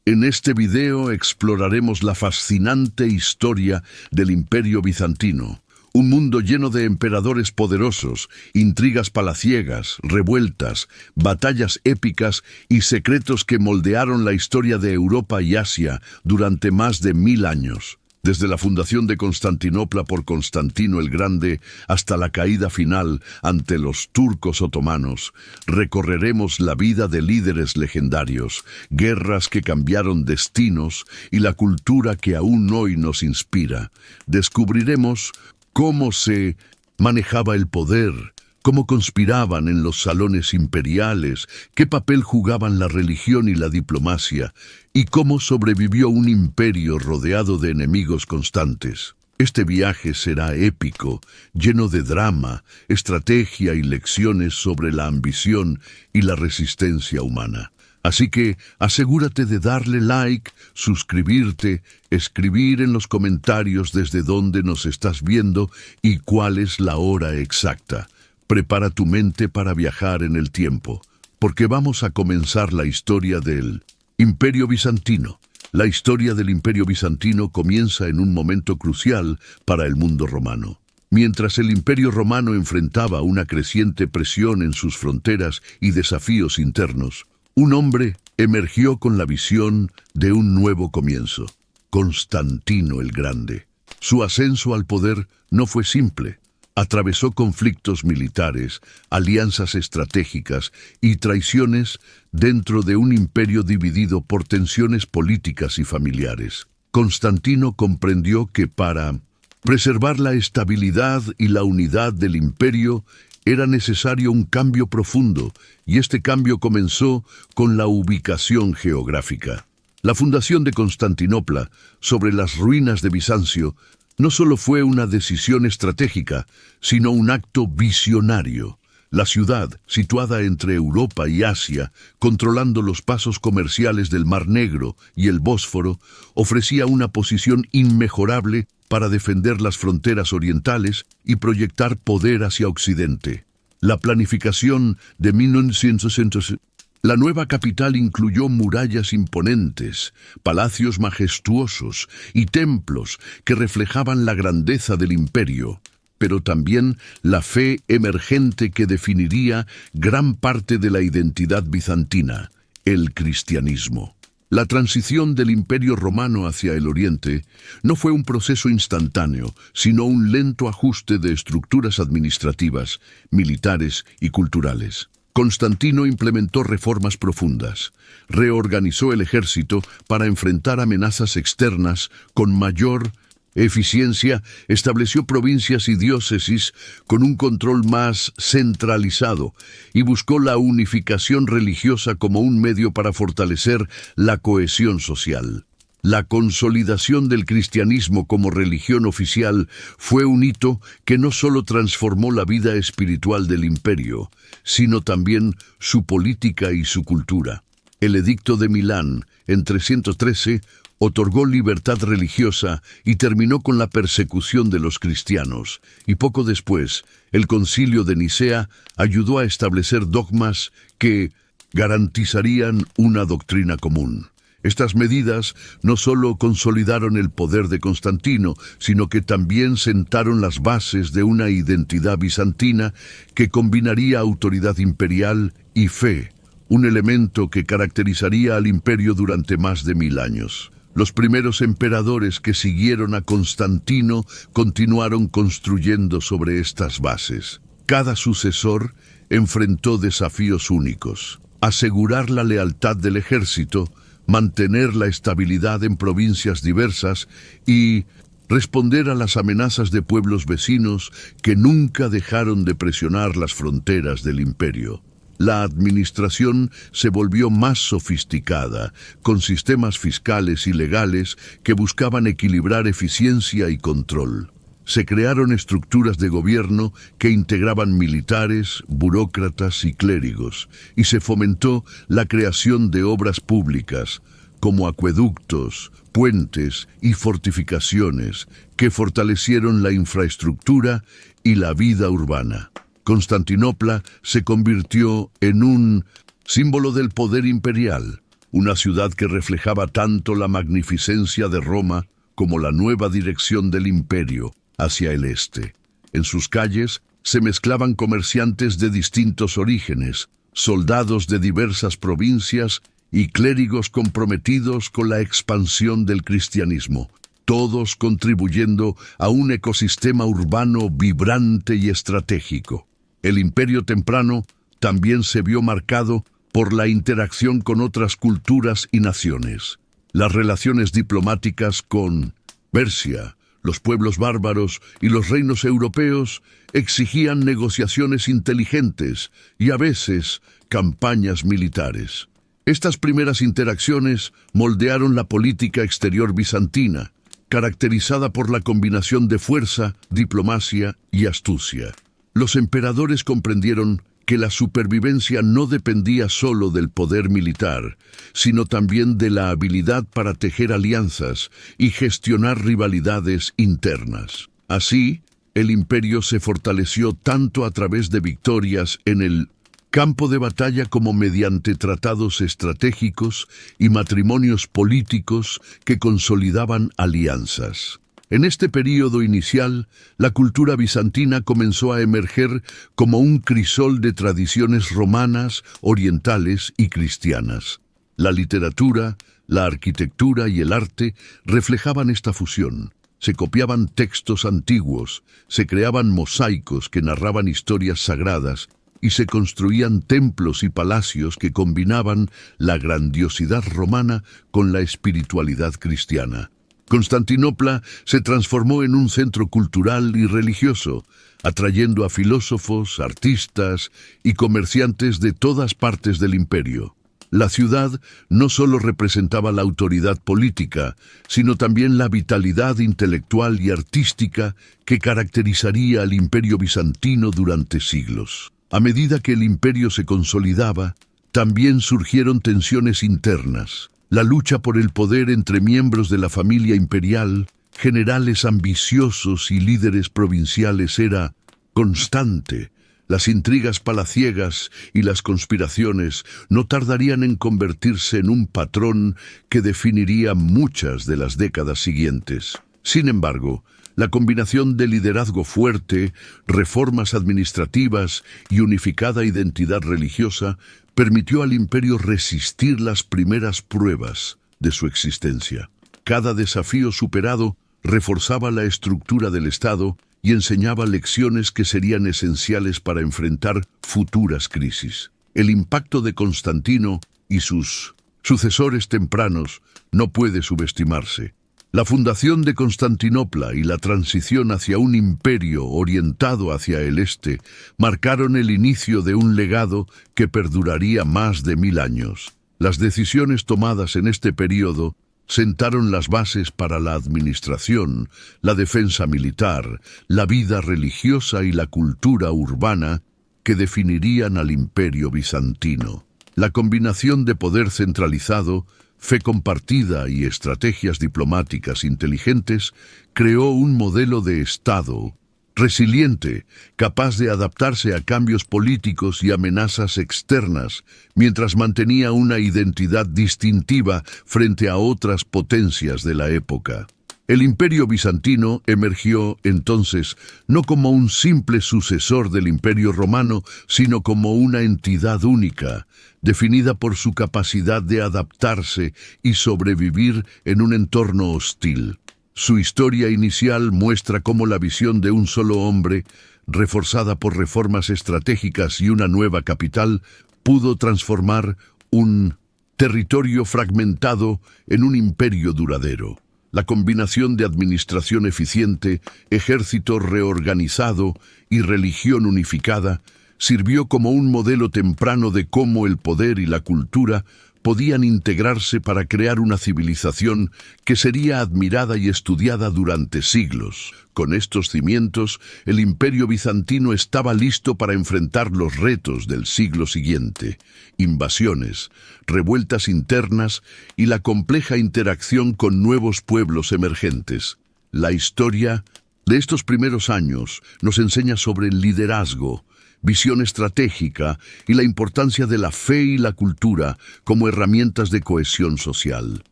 En este video exploraremos la fascinante historia del Imperio Bizantino, un mundo lleno de emperadores poderosos, intrigas palaciegas, revueltas, batallas épicas y secretos que moldearon la historia de Europa y Asia durante más de 1000 años. Desde la fundación de Constantinopla por Constantino el Grande hasta la caída final ante los turcos otomanos, recorreremos la vida de líderes legendarios, guerras que cambiaron destinos y la cultura que aún hoy nos inspira. Descubriremos cómo se manejaba el poder, cómo conspiraban en los salones imperiales, qué papel jugaban la religión y la diplomacia, y cómo sobrevivió un imperio rodeado de enemigos constantes. Este viaje será épico, lleno de drama, estrategia y lecciones sobre la ambición y la resistencia humana. Así que asegúrate de darle like, suscribirte, escribir en los comentarios desde dónde nos estás viendo y cuál es la hora exacta. Prepara tu mente para viajar en el tiempo, porque vamos a comenzar la historia del Imperio Bizantino. La historia del Imperio Bizantino comienza en un momento crucial para el mundo romano. Mientras el Imperio Romano enfrentaba una creciente presión en sus fronteras y desafíos internos, un hombre emergió con la visión de un nuevo comienzo: Constantino el Grande. Su ascenso al poder no fue simple. Atravesó conflictos militares, alianzas estratégicas y traiciones dentro de un imperio dividido por tensiones políticas y familiares. Constantino comprendió que para preservar la estabilidad y la unidad del imperio era necesario un cambio profundo, y este cambio comenzó con la ubicación geográfica. La fundación de Constantinopla, sobre las ruinas de Bizancio, no solo fue una decisión estratégica, sino un acto visionario. La ciudad, situada entre Europa y Asia, controlando los pasos comerciales del Mar Negro y el Bósforo, ofrecía una posición inmejorable para defender las fronteras orientales y proyectar poder hacia Occidente. La planificación de 1960. La nueva capital incluyó murallas imponentes, palacios majestuosos y templos que reflejaban la grandeza del imperio, pero también la fe emergente que definiría gran parte de la identidad bizantina: el cristianismo. La transición del Imperio Romano hacia el Oriente no fue un proceso instantáneo, sino un lento ajuste de estructuras administrativas, militares y culturales. Constantino implementó reformas profundas, reorganizó el ejército para enfrentar amenazas externas con mayor eficiencia, estableció provincias y diócesis con un control más centralizado y buscó la unificación religiosa como un medio para fortalecer la cohesión social. La consolidación del cristianismo como religión oficial fue un hito que no solo transformó la vida espiritual del imperio, sino también su política y su cultura. El Edicto de Milán, en 313, otorgó libertad religiosa y terminó con la persecución de los cristianos, y poco después, el Concilio de Nicea ayudó a establecer dogmas que garantizarían una doctrina común. Estas medidas no solo consolidaron el poder de Constantino, sino que también sentaron las bases de una identidad bizantina que combinaría autoridad imperial y fe, un elemento que caracterizaría al imperio durante más de 1000 años. Los primeros emperadores que siguieron a Constantino continuaron construyendo sobre estas bases. Cada sucesor enfrentó desafíos únicos: asegurar la lealtad del ejército, mantener la estabilidad en provincias diversas y responder a las amenazas de pueblos vecinos que nunca dejaron de presionar las fronteras del imperio. La administración se volvió más sofisticada, con sistemas fiscales y legales que buscaban equilibrar eficiencia y control. Se crearon estructuras de gobierno que integraban militares, burócratas y clérigos, y se fomentó la creación de obras públicas, como acueductos, puentes y fortificaciones, que fortalecieron la infraestructura y la vida urbana. Constantinopla se convirtió en un símbolo del poder imperial, una ciudad que reflejaba tanto la magnificencia de Roma como la nueva dirección del imperio hacia el este. En sus calles se mezclaban comerciantes de distintos orígenes, soldados de diversas provincias y clérigos comprometidos con la expansión del cristianismo, todos contribuyendo a un ecosistema urbano vibrante y estratégico. El imperio temprano también se vio marcado por la interacción con otras culturas y naciones. Las relaciones diplomáticas con Persia, los pueblos bárbaros y los reinos europeos exigían negociaciones inteligentes y a veces campañas militares. Estas primeras interacciones moldearon la política exterior bizantina, caracterizada por la combinación de fuerza, diplomacia y astucia. Los emperadores comprendieron que la supervivencia no dependía solo del poder militar, sino también de la habilidad para tejer alianzas y gestionar rivalidades internas. Así, el imperio se fortaleció tanto a través de victorias en el campo de batalla como mediante tratados estratégicos y matrimonios políticos que consolidaban alianzas. En este período inicial, la cultura bizantina comenzó a emerger como un crisol de tradiciones romanas, orientales y cristianas. La literatura, la arquitectura y el arte reflejaban esta fusión. Se copiaban textos antiguos, se creaban mosaicos que narraban historias sagradas y se construían templos y palacios que combinaban la grandiosidad romana con la espiritualidad cristiana. Constantinopla se transformó en un centro cultural y religioso, atrayendo a filósofos, artistas y comerciantes de todas partes del imperio. La ciudad no solo representaba la autoridad política, sino también la vitalidad intelectual y artística que caracterizaría al imperio bizantino durante siglos. A medida que el imperio se consolidaba, también surgieron tensiones internas. La lucha por el poder entre miembros de la familia imperial, generales ambiciosos y líderes provinciales era constante. Las intrigas palaciegas y las conspiraciones no tardarían en convertirse en un patrón que definiría muchas de las décadas siguientes. Sin embargo, la combinación de liderazgo fuerte, reformas administrativas y unificada identidad religiosa permitió al imperio resistir las primeras pruebas de su existencia. Cada desafío superado reforzaba la estructura del Estado y enseñaba lecciones que serían esenciales para enfrentar futuras crisis. El impacto de Constantino y sus sucesores tempranos no puede subestimarse. La fundación de Constantinopla y la transición hacia un imperio orientado hacia el este marcaron el inicio de un legado que perduraría más de 1000 años. Las decisiones tomadas en este período sentaron las bases para la administración, la defensa militar, la vida religiosa y la cultura urbana que definirían al imperio bizantino. La combinación de poder centralizado, fe compartida y estrategias diplomáticas inteligentes creó un modelo de Estado resiliente, capaz de adaptarse a cambios políticos y amenazas externas, mientras mantenía una identidad distintiva frente a otras potencias de la época. El imperio bizantino emergió entonces no como un simple sucesor del imperio romano, sino como una entidad única, definida por su capacidad de adaptarse y sobrevivir en un entorno hostil. Su historia inicial muestra cómo la visión de un solo hombre, reforzada por reformas estratégicas y una nueva capital, pudo transformar un territorio fragmentado en un imperio duradero. La combinación de administración eficiente, ejército reorganizado y religión unificada sirvió como un modelo temprano de cómo el poder y la cultura podían integrarse para crear una civilización que sería admirada y estudiada durante siglos. Con estos cimientos, el imperio bizantino estaba listo para enfrentar los retos del siglo siguiente: invasiones, revueltas internas y la compleja interacción con nuevos pueblos emergentes. La historia de estos primeros años nos enseña sobre el liderazgo, visión estratégica y la importancia de la fe y la cultura como herramientas de cohesión social.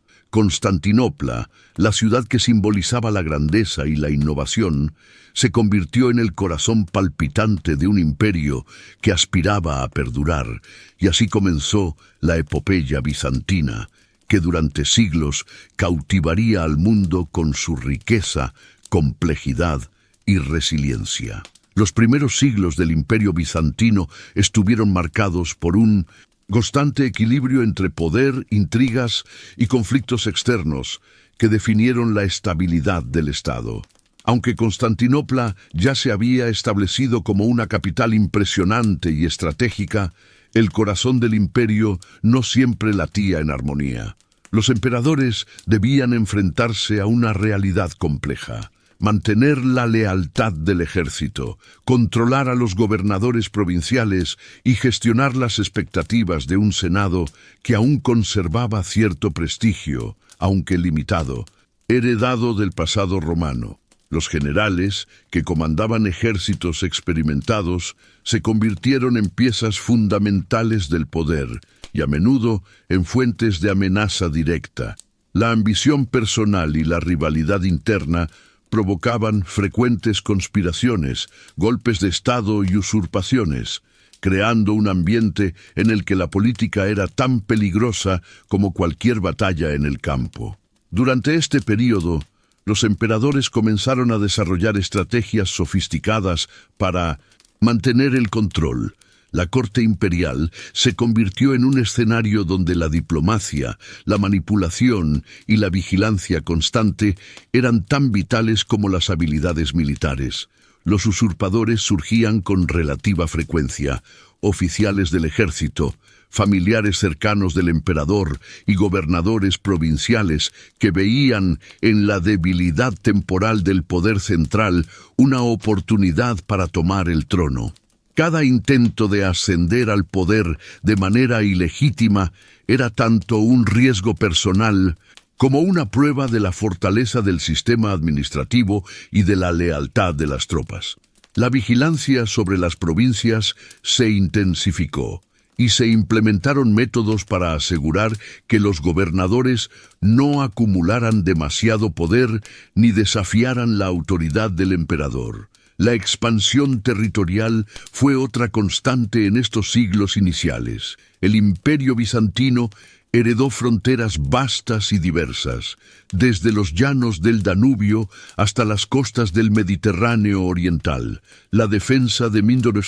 Constantinopla, la ciudad que simbolizaba la grandeza y la innovación, se convirtió en el corazón palpitante de un imperio que aspiraba a perdurar, y así comenzó la epopeya bizantina, que durante siglos cautivaría al mundo con su riqueza, complejidad y resiliencia. Los primeros siglos del Imperio bizantino estuvieron marcados por un constante equilibrio entre poder, intrigas y conflictos externos que definieron la estabilidad del Estado. Aunque Constantinopla ya se había establecido como una capital impresionante y estratégica, el corazón del imperio no siempre latía en armonía. Los emperadores debían enfrentarse a una realidad compleja: mantener la lealtad del ejército, controlar a los gobernadores provinciales y gestionar las expectativas de un senado que aún conservaba cierto prestigio, aunque limitado, heredado del pasado romano. Los generales, que comandaban ejércitos experimentados, se convirtieron en piezas fundamentales del poder y a menudo en fuentes de amenaza directa. La ambición personal y la rivalidad interna provocaban frecuentes conspiraciones, golpes de Estado y usurpaciones, creando un ambiente en el que la política era tan peligrosa como cualquier batalla en el campo. Durante este período, los emperadores comenzaron a desarrollar estrategias sofisticadas para mantener el control. La corte imperial se convirtió en un escenario donde la diplomacia, la manipulación y la vigilancia constante eran tan vitales como las habilidades militares. Los usurpadores surgían con relativa frecuencia: oficiales del ejército, familiares cercanos del emperador y gobernadores provinciales que veían en la debilidad temporal del poder central una oportunidad para tomar el trono. Cada intento de ascender al poder de manera ilegítima era tanto un riesgo personal como una prueba de la fortaleza del sistema administrativo y de la lealtad de las tropas. La vigilancia sobre las provincias se intensificó y se implementaron métodos para asegurar que los gobernadores no acumularan demasiado poder ni desafiaran la autoridad del emperador. La expansión territorial fue otra constante en estos siglos iniciales. El Imperio bizantino heredó fronteras vastas y diversas, desde los llanos del Danubio hasta las costas del Mediterráneo oriental. La defensa de Mindoro.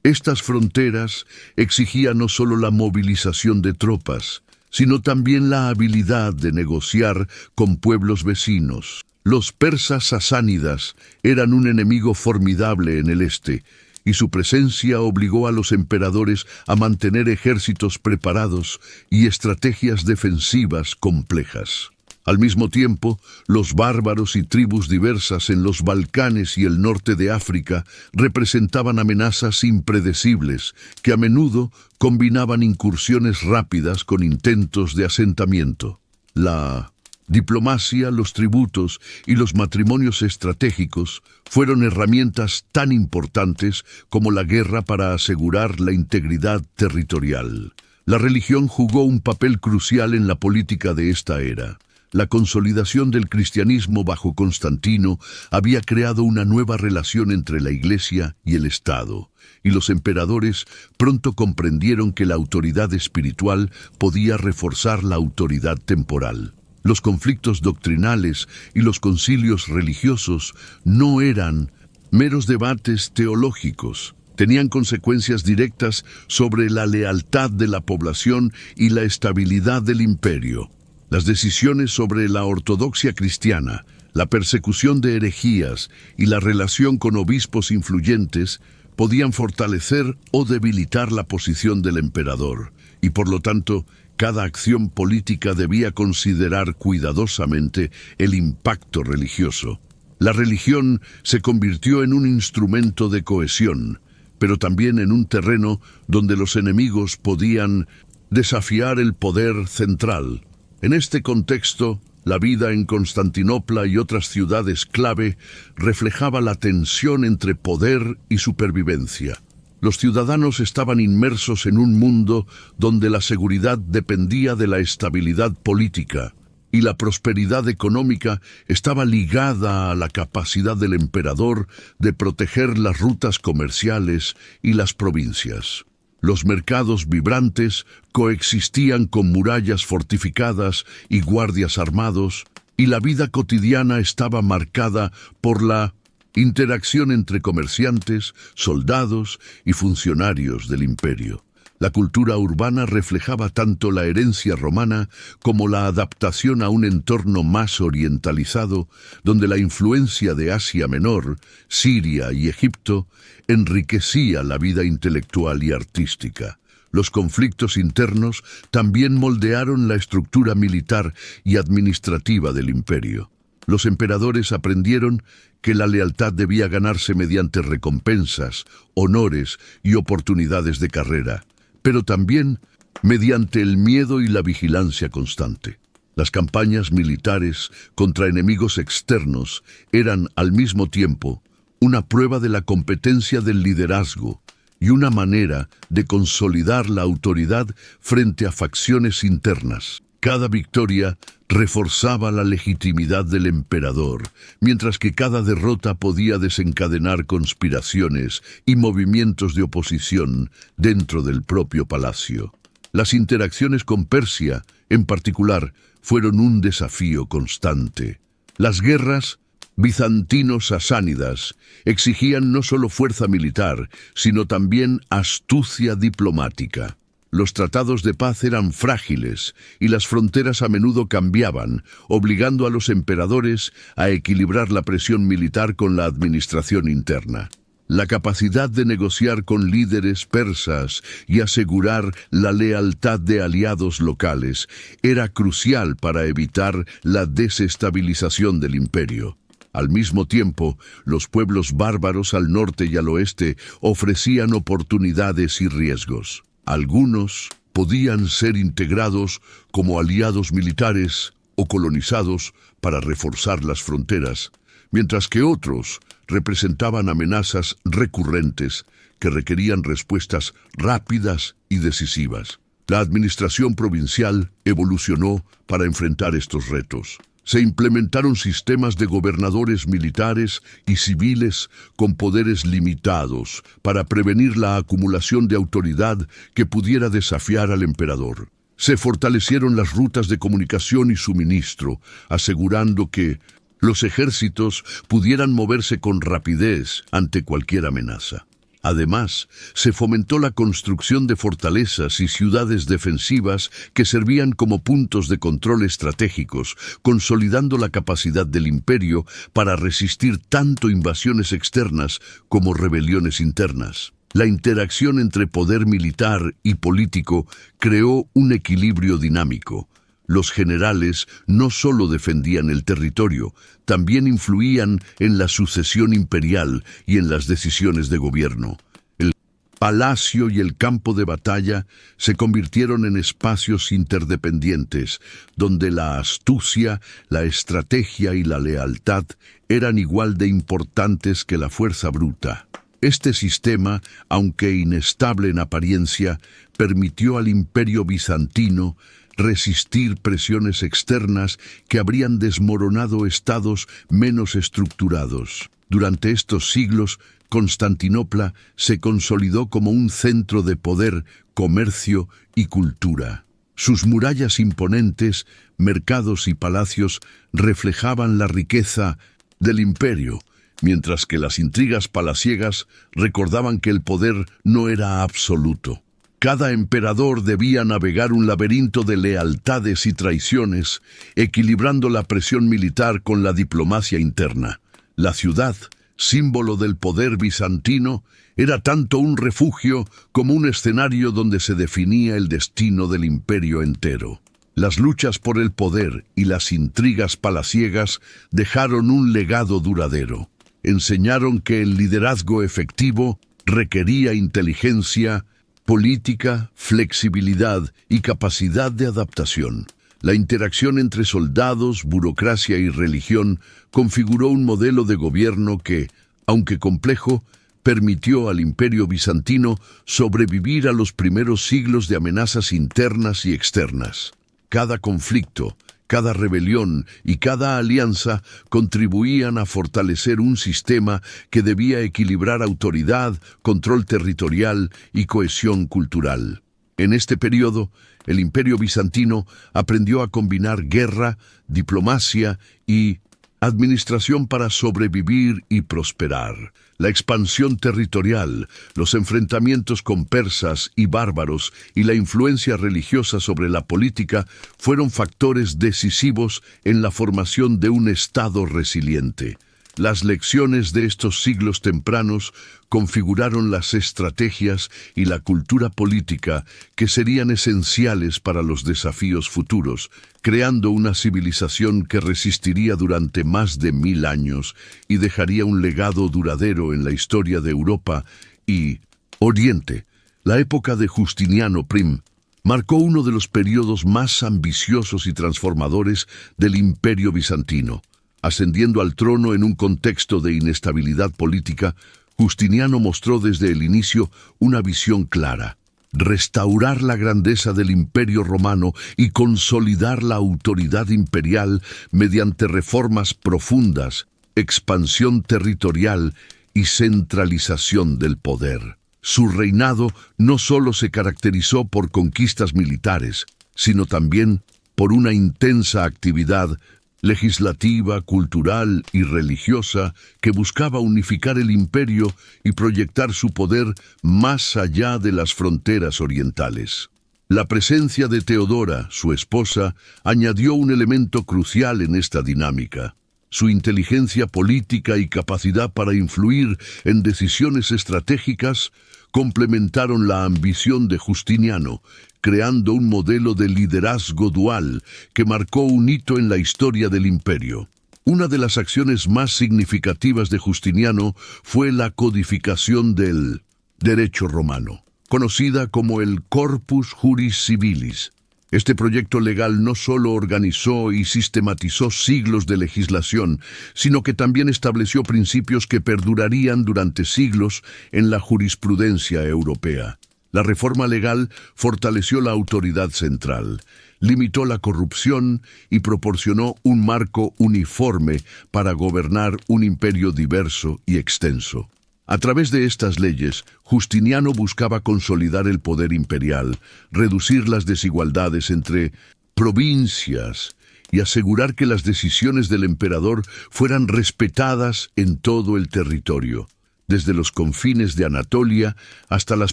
Estas fronteras exigían no solo la movilización de tropas, sino también la habilidad de negociar con pueblos vecinos. Los persas sasánidas eran un enemigo formidable en el este, y su presencia obligó a los emperadores a mantener ejércitos preparados y estrategias defensivas complejas. Al mismo tiempo, los bárbaros y tribus diversas en los Balcanes y el norte de África representaban amenazas impredecibles que a menudo combinaban incursiones rápidas con intentos de asentamiento. La diplomacia, los tributos y los matrimonios estratégicos fueron herramientas tan importantes como la guerra para asegurar la integridad territorial. La religión jugó un papel crucial en la política de esta era. La consolidación del cristianismo bajo Constantino había creado una nueva relación entre la Iglesia y el Estado, y los emperadores pronto comprendieron que la autoridad espiritual podía reforzar la autoridad temporal. Los conflictos doctrinales y los concilios religiosos no eran meros debates teológicos. Tenían consecuencias directas sobre la lealtad de la población y la estabilidad del imperio. Las decisiones sobre la ortodoxia cristiana, la persecución de herejías y la relación con obispos influyentes podían fortalecer o debilitar la posición del emperador, y por lo tanto, cada acción política debía considerar cuidadosamente el impacto religioso. La religión se convirtió en un instrumento de cohesión, pero también en un terreno donde los enemigos podían desafiar el poder central. En este contexto, la vida en Constantinopla y otras ciudades clave reflejaba la tensión entre poder y supervivencia. Los ciudadanos estaban inmersos en un mundo donde la seguridad dependía de la estabilidad política y la prosperidad económica estaba ligada a la capacidad del emperador de proteger las rutas comerciales y las provincias. Los mercados vibrantes coexistían con murallas fortificadas y guardias armados, y la vida cotidiana estaba marcada por la interacción entre comerciantes, soldados y funcionarios del imperio. La cultura urbana reflejaba tanto la herencia romana como la adaptación a un entorno más orientalizado, donde la influencia de Asia Menor, Siria y Egipto enriquecía la vida intelectual y artística. Los conflictos internos también moldearon la estructura militar y administrativa del imperio. Los emperadores aprendieron que la lealtad debía ganarse mediante recompensas, honores y oportunidades de carrera, pero también mediante el miedo y la vigilancia constante. Las campañas militares contra enemigos externos eran, al mismo tiempo, una prueba de la competencia del liderazgo y una manera de consolidar la autoridad frente a facciones internas. Cada victoria reforzaba la legitimidad del emperador, mientras que cada derrota podía desencadenar conspiraciones y movimientos de oposición dentro del propio palacio. Las interacciones con Persia, en particular, fueron un desafío constante. Las guerras bizantino-sasánidas exigían no solo fuerza militar, sino también astucia diplomática. Los tratados de paz eran frágiles y las fronteras a menudo cambiaban, obligando a los emperadores a equilibrar la presión militar con la administración interna. La capacidad de negociar con líderes persas y asegurar la lealtad de aliados locales era crucial para evitar la desestabilización del imperio. Al mismo tiempo, los pueblos bárbaros al norte y al oeste ofrecían oportunidades y riesgos. Algunos podían ser integrados como aliados militares o colonizados para reforzar las fronteras, mientras que otros representaban amenazas recurrentes que requerían respuestas rápidas y decisivas. La administración provincial evolucionó para enfrentar estos retos. Se implementaron sistemas de gobernadores militares y civiles con poderes limitados para prevenir la acumulación de autoridad que pudiera desafiar al emperador. Se fortalecieron las rutas de comunicación y suministro, asegurando que los ejércitos pudieran moverse con rapidez ante cualquier amenaza. Además, se fomentó la construcción de fortalezas y ciudades defensivas que servían como puntos de control estratégicos, consolidando la capacidad del imperio para resistir tanto invasiones externas como rebeliones internas. La interacción entre poder militar y político creó un equilibrio dinámico. Los generales no solo defendían el territorio, también influían en la sucesión imperial y en las decisiones de gobierno. El palacio y el campo de batalla se convirtieron en espacios interdependientes, donde la astucia, la estrategia y la lealtad eran igual de importantes que la fuerza bruta. Este sistema, aunque inestable en apariencia, permitió al Imperio bizantino resistir presiones externas que habrían desmoronado estados menos estructurados. Durante estos siglos, Constantinopla se consolidó como un centro de poder, comercio y cultura. Sus murallas imponentes, mercados y palacios reflejaban la riqueza del imperio, mientras que las intrigas palaciegas recordaban que el poder no era absoluto. Cada emperador debía navegar un laberinto de lealtades y traiciones, equilibrando la presión militar con la diplomacia interna. La ciudad, símbolo del poder bizantino, era tanto un refugio como un escenario donde se definía el destino del imperio entero. Las luchas por el poder y las intrigas palaciegas dejaron un legado duradero. Enseñaron que el liderazgo efectivo requería inteligencia, política, flexibilidad y capacidad de adaptación. La interacción entre soldados, burocracia y religión configuró un modelo de gobierno que, aunque complejo, permitió al Imperio bizantino sobrevivir a los primeros siglos de amenazas internas y externas. Cada conflicto, cada rebelión y cada alianza contribuían a fortalecer un sistema que debía equilibrar autoridad, control territorial y cohesión cultural. En este periodo, el Imperio bizantino aprendió a combinar guerra, diplomacia y administración para sobrevivir y prosperar. La expansión territorial, los enfrentamientos con persas y bárbaros y la influencia religiosa sobre la política fueron factores decisivos en la formación de un Estado resiliente. Las lecciones de estos siglos tempranos configuraron las estrategias y la cultura política que serían esenciales para los desafíos futuros, creando una civilización que resistiría durante más de 1000 años y dejaría un legado duradero en la historia de Europa y Oriente. La época de Justiniano I marcó uno de los periodos más ambiciosos y transformadores del Imperio bizantino. Ascendiendo al trono en un contexto de inestabilidad política, Justiniano mostró desde el inicio una visión clara: restaurar la grandeza del Imperio romano y consolidar la autoridad imperial mediante reformas profundas, expansión territorial y centralización del poder. Su reinado no solo se caracterizó por conquistas militares, sino también por una intensa actividad legislativa, cultural y religiosa que buscaba unificar el imperio y proyectar su poder más allá de las fronteras orientales. La presencia de Teodora, su esposa, añadió un elemento crucial en esta dinámica. Su inteligencia política y capacidad para influir en decisiones estratégicas complementaron la ambición de Justiniano, creando un modelo de liderazgo dual que marcó un hito en la historia del imperio. Una de las acciones más significativas de Justiniano fue la codificación del derecho romano, conocida como el Corpus Juris Civilis. Este proyecto legal no solo organizó y sistematizó siglos de legislación, sino que también estableció principios que perdurarían durante siglos en la jurisprudencia europea. La reforma legal fortaleció la autoridad central, limitó la corrupción y proporcionó un marco uniforme para gobernar un imperio diverso y extenso. A través de estas leyes, Justiniano buscaba consolidar el poder imperial, reducir las desigualdades entre provincias y asegurar que las decisiones del emperador fueran respetadas en todo el territorio, desde los confines de Anatolia hasta las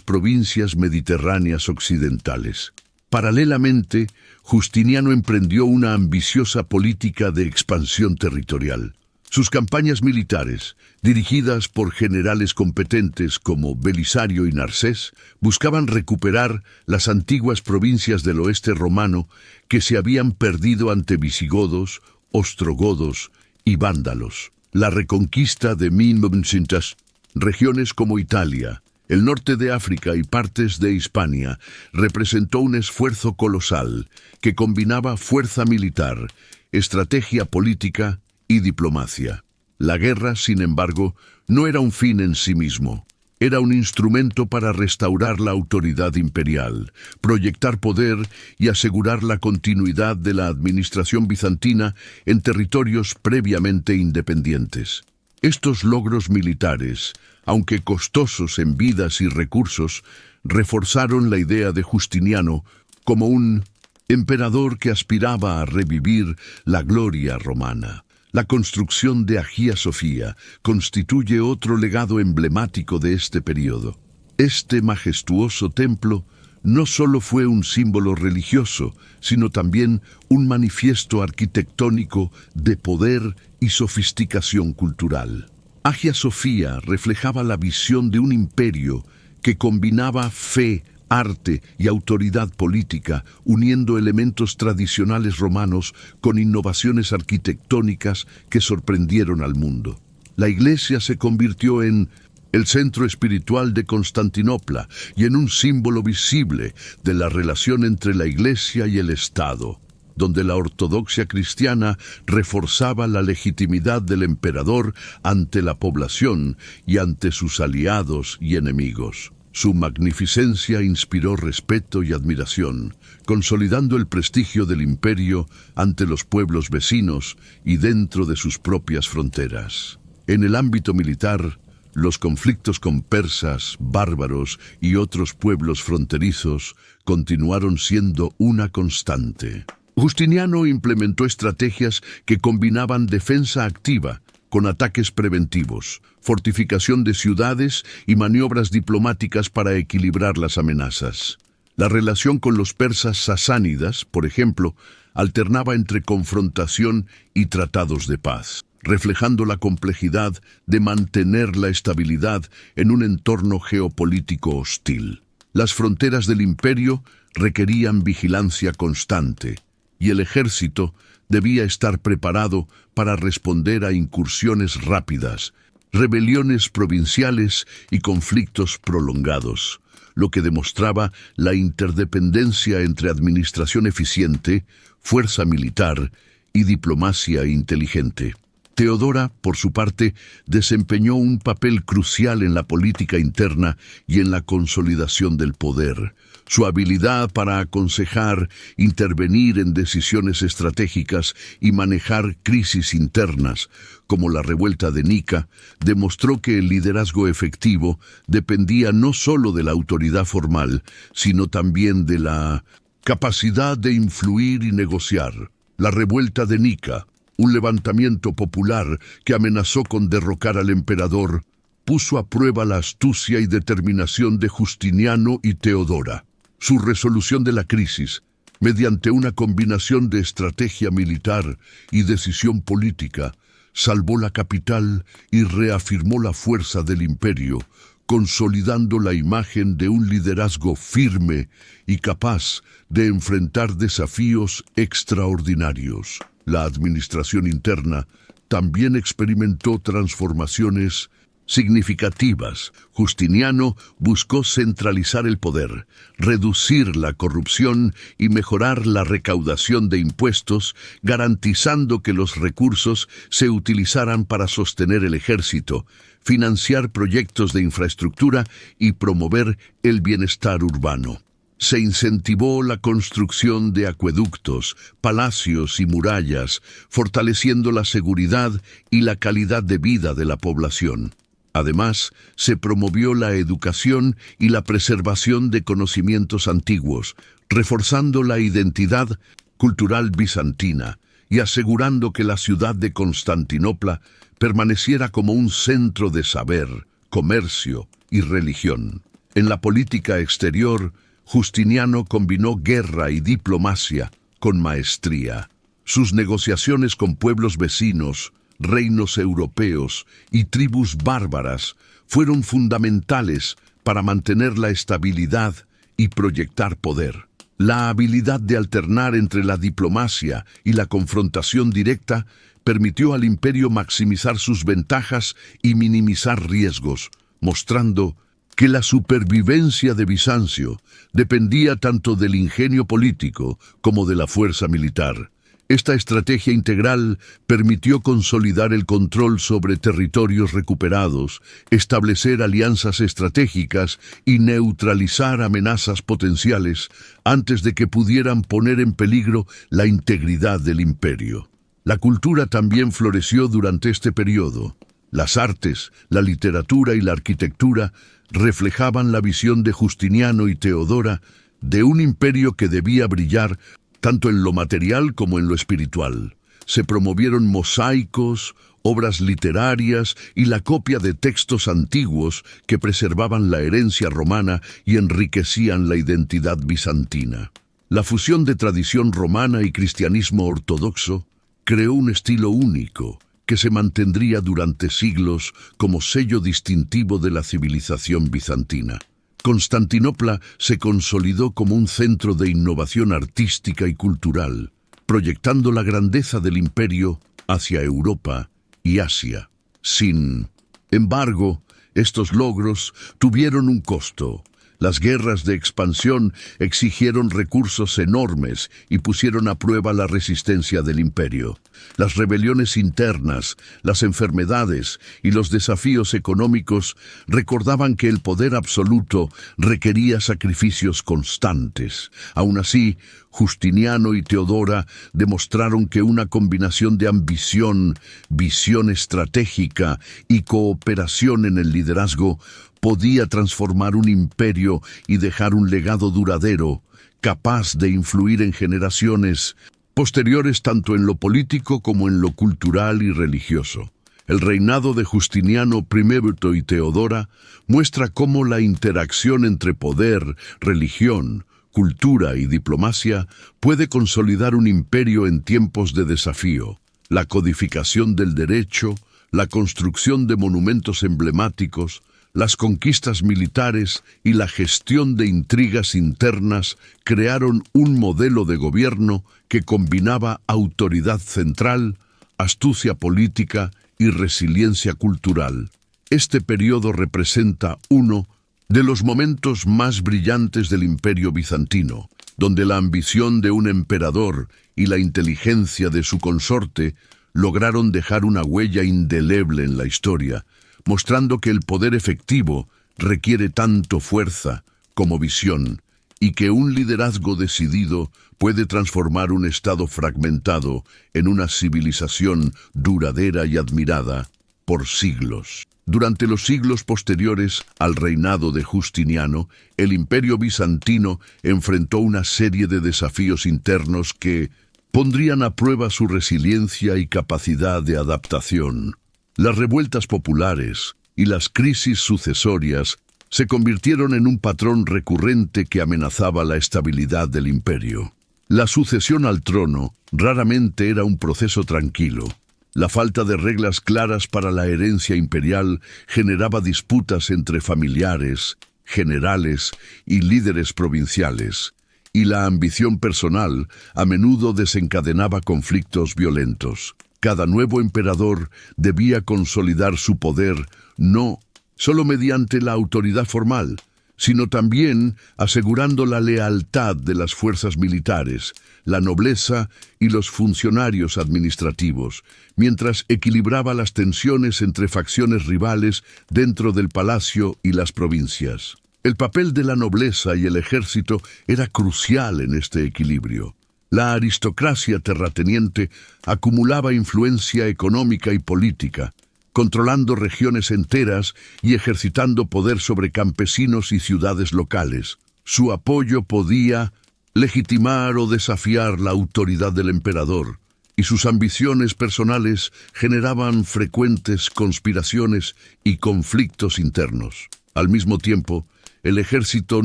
provincias mediterráneas occidentales. Paralelamente, Justiniano emprendió una ambiciosa política de expansión territorial. Sus campañas militares, dirigidas por generales competentes como Belisario y Narcés, buscaban recuperar las antiguas provincias del oeste romano que se habían perdido ante visigodos, ostrogodos y vándalos. La reconquista de 1900, regiones como Italia, el norte de África y partes de Hispania, representó un esfuerzo colosal que combinaba fuerza militar, estrategia política y diplomacia. La guerra, sin embargo, no era un fin en sí mismo. Era un instrumento para restaurar la autoridad imperial, proyectar poder y asegurar la continuidad de la administración bizantina en territorios previamente independientes. Estos logros militares, aunque costosos en vidas y recursos, reforzaron la idea de Justiniano como un emperador que aspiraba a revivir la gloria romana. La construcción de Hagia Sofía constituye otro legado emblemático de este periodo. Este majestuoso templo no solo fue un símbolo religioso, sino también un manifiesto arquitectónico de poder y sofisticación cultural. Hagia Sofía reflejaba la visión de un imperio que combinaba fe, arte y autoridad política, uniendo elementos tradicionales romanos con innovaciones arquitectónicas que sorprendieron al mundo. La iglesia se convirtió en el centro espiritual de Constantinopla y en un símbolo visible de la relación entre la iglesia y el Estado. donde la ortodoxia cristiana reforzaba la legitimidad del emperador ante la población y ante sus aliados y enemigos. Su magnificencia inspiró respeto y admiración, consolidando el prestigio del imperio ante los pueblos vecinos y dentro de sus propias fronteras. En el ámbito militar, los conflictos con persas, bárbaros y otros pueblos fronterizos continuaron siendo una constante. Justiniano implementó estrategias que combinaban defensa activa con ataques preventivos, fortificación de ciudades y maniobras diplomáticas para equilibrar las amenazas. La relación con los persas sasánidas, por ejemplo, alternaba entre confrontación y tratados de paz, reflejando la complejidad de mantener la estabilidad en un entorno geopolítico hostil. Las fronteras del imperio requerían vigilancia constante, y el ejército debía estar preparado para responder a incursiones rápidas, rebeliones provinciales y conflictos prolongados, lo que demostraba la interdependencia entre administración eficiente, fuerza militar y diplomacia inteligente. Teodora, por su parte, desempeñó un papel crucial en la política interna y en la consolidación del poder. Su habilidad para aconsejar, intervenir en decisiones estratégicas y manejar crisis internas, como la revuelta de Nica, demostró que el liderazgo efectivo dependía no solo de la autoridad formal, sino también de la capacidad de influir y negociar. La revuelta de Nica, un levantamiento popular que amenazó con derrocar al emperador, puso a prueba la astucia y determinación de Justiniano y Teodora. Su resolución de la crisis, mediante una combinación de estrategia militar y decisión política, salvó la capital y reafirmó la fuerza del imperio, consolidando la imagen de un liderazgo firme y capaz de enfrentar desafíos extraordinarios. La administración interna también experimentó transformaciones significativas. Justiniano buscó centralizar el poder, reducir la corrupción y mejorar la recaudación de impuestos, garantizando que los recursos se utilizaran para sostener el ejército, financiar proyectos de infraestructura y promover el bienestar urbano. Se incentivó la construcción de acueductos, palacios y murallas, fortaleciendo la seguridad y la calidad de vida de la población. Además, se promovió la educación y la preservación de conocimientos antiguos, reforzando la identidad cultural bizantina y asegurando que la ciudad de Constantinopla permaneciera como un centro de saber, comercio y religión. En la política exterior, Justiniano combinó guerra y diplomacia con maestría. Sus negociaciones con pueblos vecinos, reinos europeos y tribus bárbaras fueron fundamentales para mantener la estabilidad y proyectar poder. La habilidad de alternar entre la diplomacia y la confrontación directa permitió al imperio maximizar sus ventajas y minimizar riesgos, mostrando que la supervivencia de Bizancio dependía tanto del ingenio político como de la fuerza militar. Esta estrategia integral permitió consolidar el control sobre territorios recuperados, establecer alianzas estratégicas y neutralizar amenazas potenciales antes de que pudieran poner en peligro la integridad del imperio. La cultura también floreció durante este periodo. Las artes, la literatura y la arquitectura reflejaban la visión de Justiniano y Teodora de un imperio que debía brillar tanto en lo material como en lo espiritual. Se promovieron mosaicos, obras literarias y la copia de textos antiguos que preservaban la herencia romana y enriquecían la identidad bizantina. La fusión de tradición romana y cristianismo ortodoxo creó un estilo único que se mantendría durante siglos como sello distintivo de la civilización bizantina. Constantinopla se consolidó como un centro de innovación artística y cultural, proyectando la grandeza del imperio hacia Europa y Asia. Sin embargo, estos logros tuvieron un costo. Las guerras de expansión exigieron recursos enormes y pusieron a prueba la resistencia del imperio. Las rebeliones internas, las enfermedades y los desafíos económicos recordaban que el poder absoluto requería sacrificios constantes. Aún así, Justiniano y Teodora demostraron que una combinación de ambición, visión estratégica y cooperación en el liderazgo podía transformar un imperio y dejar un legado duradero, capaz de influir en generaciones posteriores tanto en lo político como en lo cultural y religioso. El reinado de Justiniano I y Teodora muestra cómo la interacción entre poder, religión, cultura y diplomacia puede consolidar un imperio en tiempos de desafío. La codificación del derecho, la construcción de monumentos emblemáticos, las conquistas militares y la gestión de intrigas internas crearon un modelo de gobierno que combinaba autoridad central, astucia política y resiliencia cultural. Este periodo representa uno de los momentos más brillantes del Imperio bizantino, donde la ambición de un emperador y la inteligencia de su consorte lograron dejar una huella indeleble en la historia, mostrando que el poder efectivo requiere tanto fuerza como visión y que un liderazgo decidido puede transformar un estado fragmentado en una civilización duradera y admirada por siglos. Durante los siglos posteriores al reinado de Justiniano, el Imperio bizantino enfrentó una serie de desafíos internos que pondrían a prueba su resiliencia y capacidad de adaptación. Las revueltas populares y las crisis sucesorias se convirtieron en un patrón recurrente que amenazaba la estabilidad del imperio. La sucesión al trono raramente era un proceso tranquilo. La falta de reglas claras para la herencia imperial generaba disputas entre familiares, generales y líderes provinciales, y la ambición personal a menudo desencadenaba conflictos violentos. Cada nuevo emperador debía consolidar su poder no solo mediante la autoridad formal, sino también asegurando la lealtad de las fuerzas militares, la nobleza y los funcionarios administrativos, mientras equilibraba las tensiones entre facciones rivales dentro del palacio y las provincias. El papel de la nobleza y el ejército era crucial en este equilibrio. La aristocracia terrateniente acumulaba influencia económica y política, controlando regiones enteras y ejercitando poder sobre campesinos y ciudades locales. Su apoyo podía legitimar o desafiar la autoridad del emperador, y sus ambiciones personales generaban frecuentes conspiraciones y conflictos internos. Al mismo tiempo, el ejército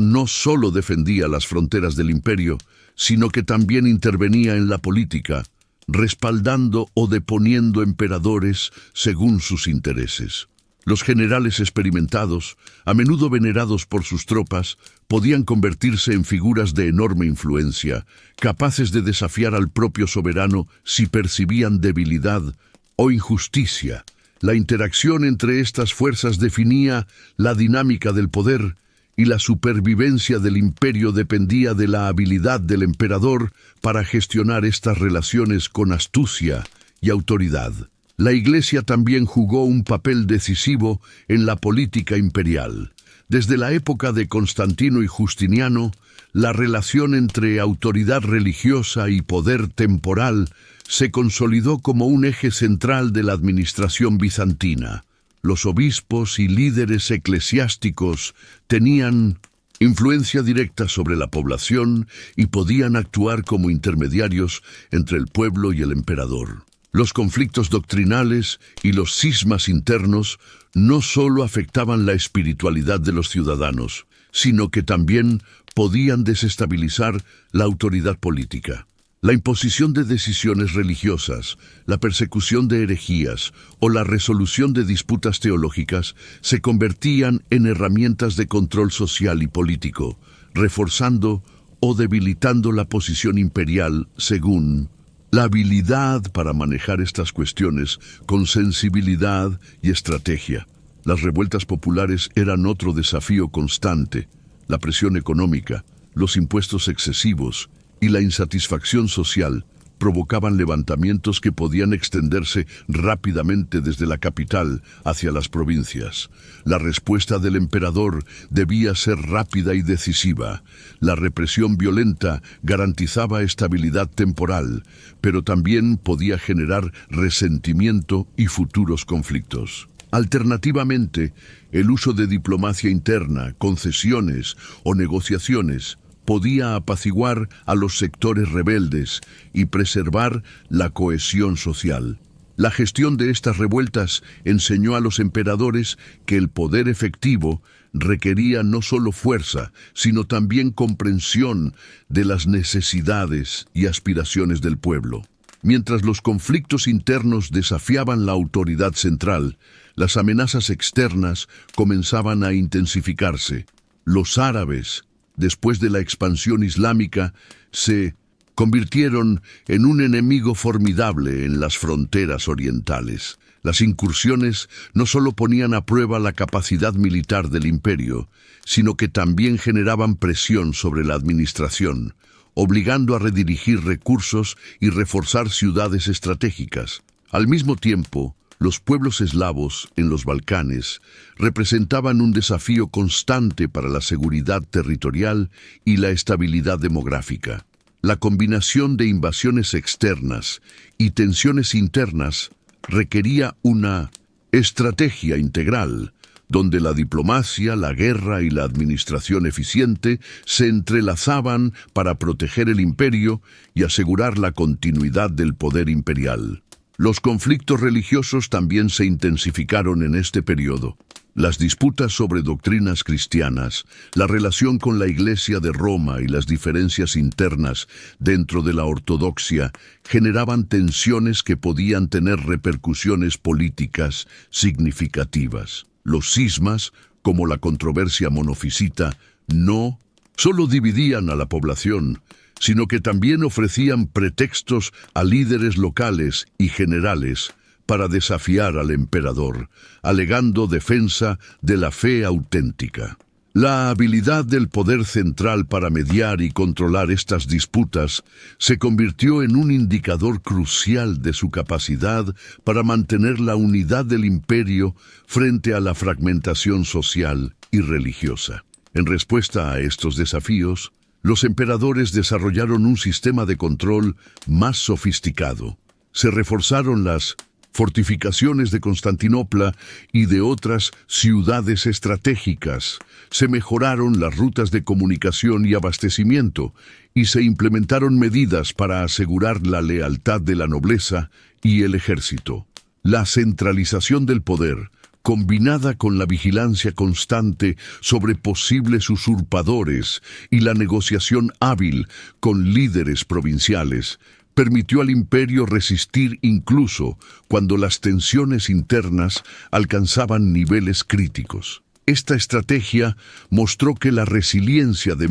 no solo defendía las fronteras del imperio, sino que también intervenía en la política, respaldando o deponiendo emperadores según sus intereses. Los generales experimentados, a menudo venerados por sus tropas, podían convertirse en figuras de enorme influencia, capaces de desafiar al propio soberano si percibían debilidad o injusticia. La interacción entre estas fuerzas definía la dinámica del poder, y la supervivencia del imperio dependía de la habilidad del emperador para gestionar estas relaciones con astucia y autoridad. La Iglesia también jugó un papel decisivo en la política imperial. Desde la época de Constantino y Justiniano, la relación entre autoridad religiosa y poder temporal se consolidó como un eje central de la administración bizantina. Los obispos y líderes eclesiásticos tenían influencia directa sobre la población y podían actuar como intermediarios entre el pueblo y el emperador. Los conflictos doctrinales y los cismas internos no solo afectaban la espiritualidad de los ciudadanos, sino que también podían desestabilizar la autoridad política. La imposición de decisiones religiosas, la persecución de herejías o la resolución de disputas teológicas se convertían en herramientas de control social y político, reforzando o debilitando la posición imperial según la habilidad para manejar estas cuestiones con sensibilidad y estrategia. Las revueltas populares eran otro desafío constante. La presión económica, los impuestos excesivos y la insatisfacción social provocaban levantamientos que podían extenderse rápidamente desde la capital hacia las provincias. La respuesta del emperador debía ser rápida y decisiva. La represión violenta garantizaba estabilidad temporal, pero también podía generar resentimiento y futuros conflictos. Alternativamente, el uso de diplomacia interna, concesiones o negociaciones podía apaciguar a los sectores rebeldes y preservar la cohesión social. La gestión de estas revueltas enseñó a los emperadores que el poder efectivo requería no solo fuerza, sino también comprensión de las necesidades y aspiraciones del pueblo. Mientras los conflictos internos desafiaban la autoridad central, las amenazas externas comenzaban a intensificarse. Los árabes, después de la expansión islámica, se convirtieron en un enemigo formidable en las fronteras orientales. Las incursiones no solo ponían a prueba la capacidad militar del imperio, sino que también generaban presión sobre la administración, obligando a redirigir recursos y reforzar ciudades estratégicas. Al mismo tiempo, los pueblos eslavos en los Balcanes representaban un desafío constante para la seguridad territorial y la estabilidad demográfica. La combinación de invasiones externas y tensiones internas requería una estrategia integral, donde la diplomacia, la guerra y la administración eficiente se entrelazaban para proteger el imperio y asegurar la continuidad del poder imperial. Los conflictos religiosos también se intensificaron en este periodo. Las disputas sobre doctrinas cristianas, la relación con la Iglesia de Roma y las diferencias internas dentro de la ortodoxia generaban tensiones que podían tener repercusiones políticas significativas. Los cismas, como la controversia monofisita, no solo dividían a la población, sino que también ofrecían pretextos a líderes locales y generales para desafiar al emperador, alegando defensa de la fe auténtica. La habilidad del poder central para mediar y controlar estas disputas se convirtió en un indicador crucial de su capacidad para mantener la unidad del imperio frente a la fragmentación social y religiosa. En respuesta a estos desafíos, los emperadores desarrollaron un sistema de control más sofisticado. Se reforzaron las fortificaciones de Constantinopla y de otras ciudades estratégicas. Se mejoraron las rutas de comunicación y abastecimiento y se implementaron medidas para asegurar la lealtad de la nobleza y el ejército. La centralización del poder, combinada con la vigilancia constante sobre posibles usurpadores y la negociación hábil con líderes provinciales, permitió al imperio resistir incluso cuando las tensiones internas alcanzaban niveles críticos. Esta estrategia mostró que la resiliencia de